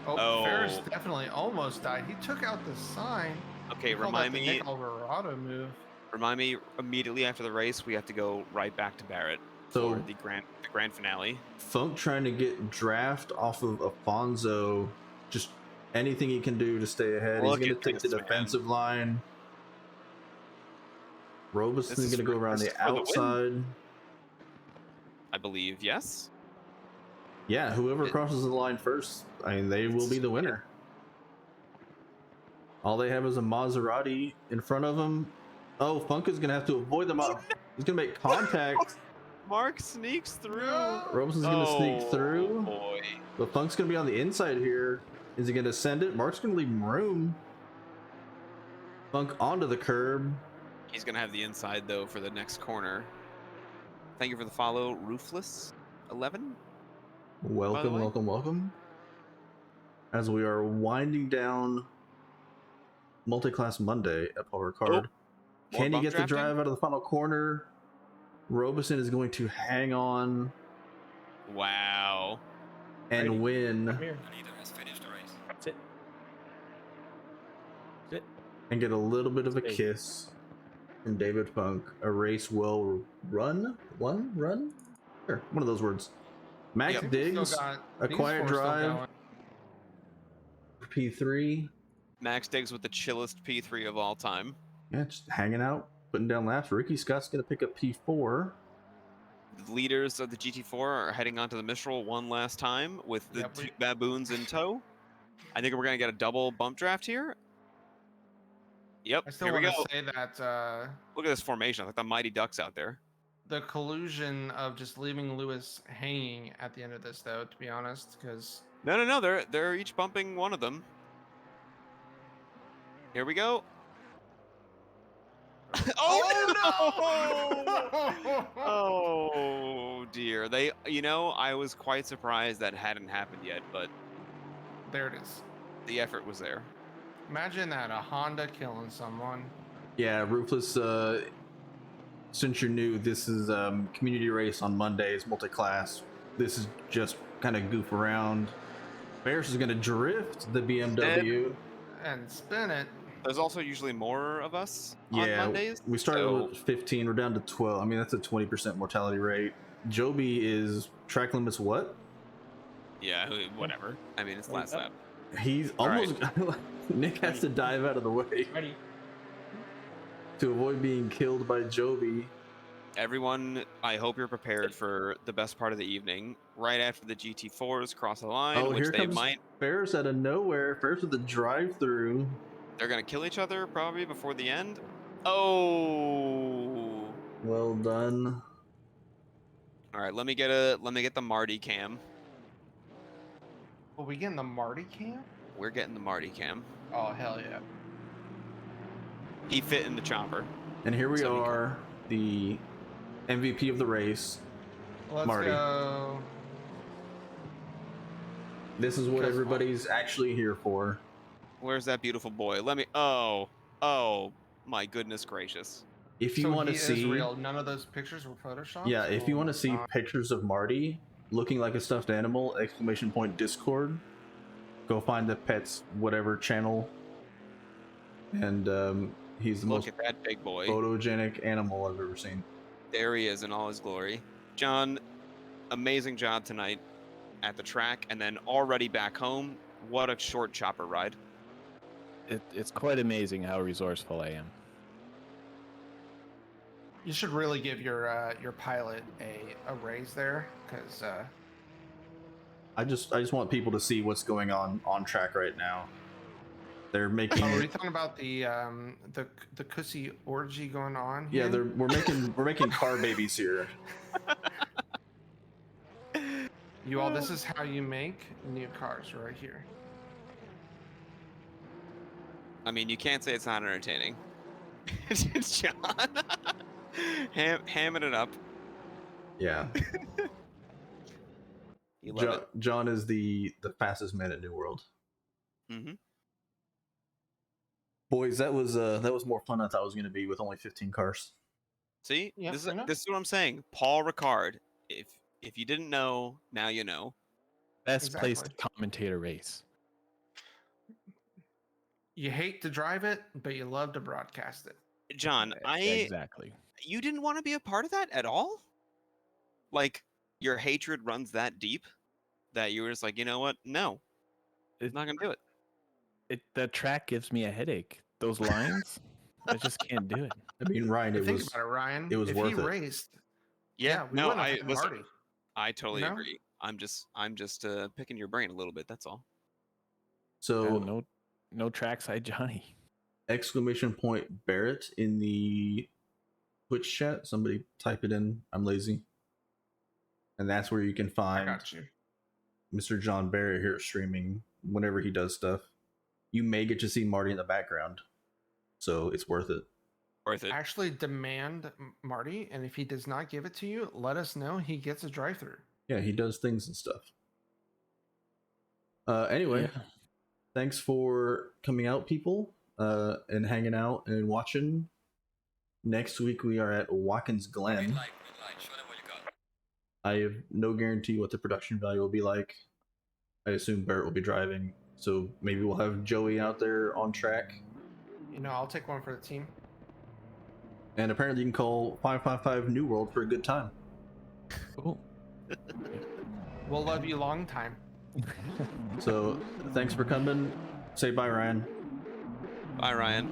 Oh, Ferris definitely almost died. He took out the sign. Okay, He called remind that the me. Nick Alvarado move. Remind me immediately after the race, we have to go right back to Barrett So- for the grand finale. Funk trying to get draft off of Afonso. Just anything he can do to stay ahead. Look He's going at to take the this, man. defensive line. Robuson's This is going to go for- around this the is for the win. outside. I believe, yes. Yeah, whoever crosses the line first, I mean, they will be the winner. All they have is a Maserati in front of them. Oh, Funk is going to have to avoid them. He's going to make contact. Mark sneaks through. Robuson's going to sneak through. Boy. But Funk's going to be on the inside here. Is he going to send it? Mark's going to leave him room. Funk onto the curb. He's gonna have the inside though for the next corner. Thank you for the follow, Roofless11. Welcome, way. welcome. As we are winding down Multi-Class Monday at Paul Ricard. More Can he bump get the drafting? drive out of the final corner? Robeson is going to hang on Wow. and Righty. win Come here. Sit. Sit. and get a little bit of a Hey. kiss from David Funk. A race well run? Run? Sure, one of those words. Max Yep. Diggs, Still got a these quiet four still drive. going. P3. Max Diggs with the chillest P3 of all time. Yeah, just hanging out, putting down laps. Ricky Scott's going to pick up P4. The leaders of the GT4 are heading onto the Mistral one last time with the Yep, two baboons in tow. I think we're gonna get a double bump draft here. Yep, I still here we want go. to say that Look at this formation, like the Mighty Ducks out there. the collusion of just leaving Lewis hanging at the end of this, though, to be honest, because No, they're each bumping one of them. Here we go. Oh, no! Oh dear. I was quite surprised that hadn't happened yet, but there it is. the effort was there. Imagine that, a Honda killing someone. Yeah, Ruthless, since you're new, this is community race on Mondays, multi-class. This is just kind of goof around. Ferris is going to drift the BMW. And spin it. There's also usually more of us on Yeah, Mondays. we started so- with 15, we're down to 12. I mean, that's a 20% mortality rate. Joby is track limits what? Yeah, whatever. I mean, it's last lap. He's All right. almost... Nick has to dive out of the way. Ready. to avoid being killed by Joby. Everyone, I hope you're prepared for the best part of the evening. Right after the GT4s cross the line, Oh, which here they comes might. Ferris out of nowhere. Ferris with the drive-through. They're gonna kill each other probably before the end. Oh. Well done. All right, let me get the Marty cam. Are we getting the Marty cam? We're getting the Marty cam. Oh, hell yeah. He fit in the chopper. And here we So are, the MVP of the race. Let's Marty. go. This is what Because- everybody's actually here for. Where's that beautiful boy? Let me. Oh, my goodness gracious. If you So want to he is see, real. None of those pictures were photoshopped? yeah, if you Oh want to my see God. pictures of Marty looking like a stuffed animal, ! Discord. Go find the pets whatever channel, and he's the Look most at that big boy. photogenic animal I've ever seen. There he is in all his glory. John, amazing job tonight at the track, and then already back home. What a short chopper ride. It's quite amazing how resourceful I am. You should really give your pilot a raise there, because I just want people to see what's going on track right now. They're making Are we talking about the cussy orgy going on here? yeah, we're making car babies here. You all, this is how you make new cars right here. I mean, you can't say it's not entertaining. John, hamming it up. Yeah. You love John is the fastest man at New World. it. Mm-hmm. Boys, that was more fun than I thought it was going to be with only 15 cars. See, Yeah, this fair enough. is what I'm saying. Paul Ricard. If you didn't know, now you know. Best place to Exactly. commentate a race. You hate to drive it, but you love to broadcast it. John, Exactly. you didn't want to be a part of that at all? Like, your hatred runs that deep that you were just like, you know what? No, I'm not gonna do it. The track gives me a headache. Those lines, I just can't do it. I mean, Ryan, But it think was about it, Ryan. it was if worth he it. raced, Yeah, we no, wouldn't have had listen, Marty. I totally know? agree. I'm just picking your brain a little bit. That's all. So No trackside Johnny. !Barrett in the Twitch chat. Somebody type it in. I'm lazy. And that's where you can I find got you. Mr. John Barrett here streaming whenever he does stuff. You may get to see Marty in the background, so it's worth it. Worth it. Actually, demand Marty, and if he does not give it to you, let us know. He gets a drive-through. Yeah, he does things and stuff. Anyway, Yeah. thanks for coming out, people, and hanging out and watching. Next week we are at Watkins Glen. I have no guarantee what the production value will be like. I assume Barrett will be driving, so maybe we'll have Joey out there on track. You know, I'll take one for the team. And apparently you can call 555 New World for a good time. Cool. We'll love you long time. So thanks for coming. Say bye, Ryan. Bye, Ryan.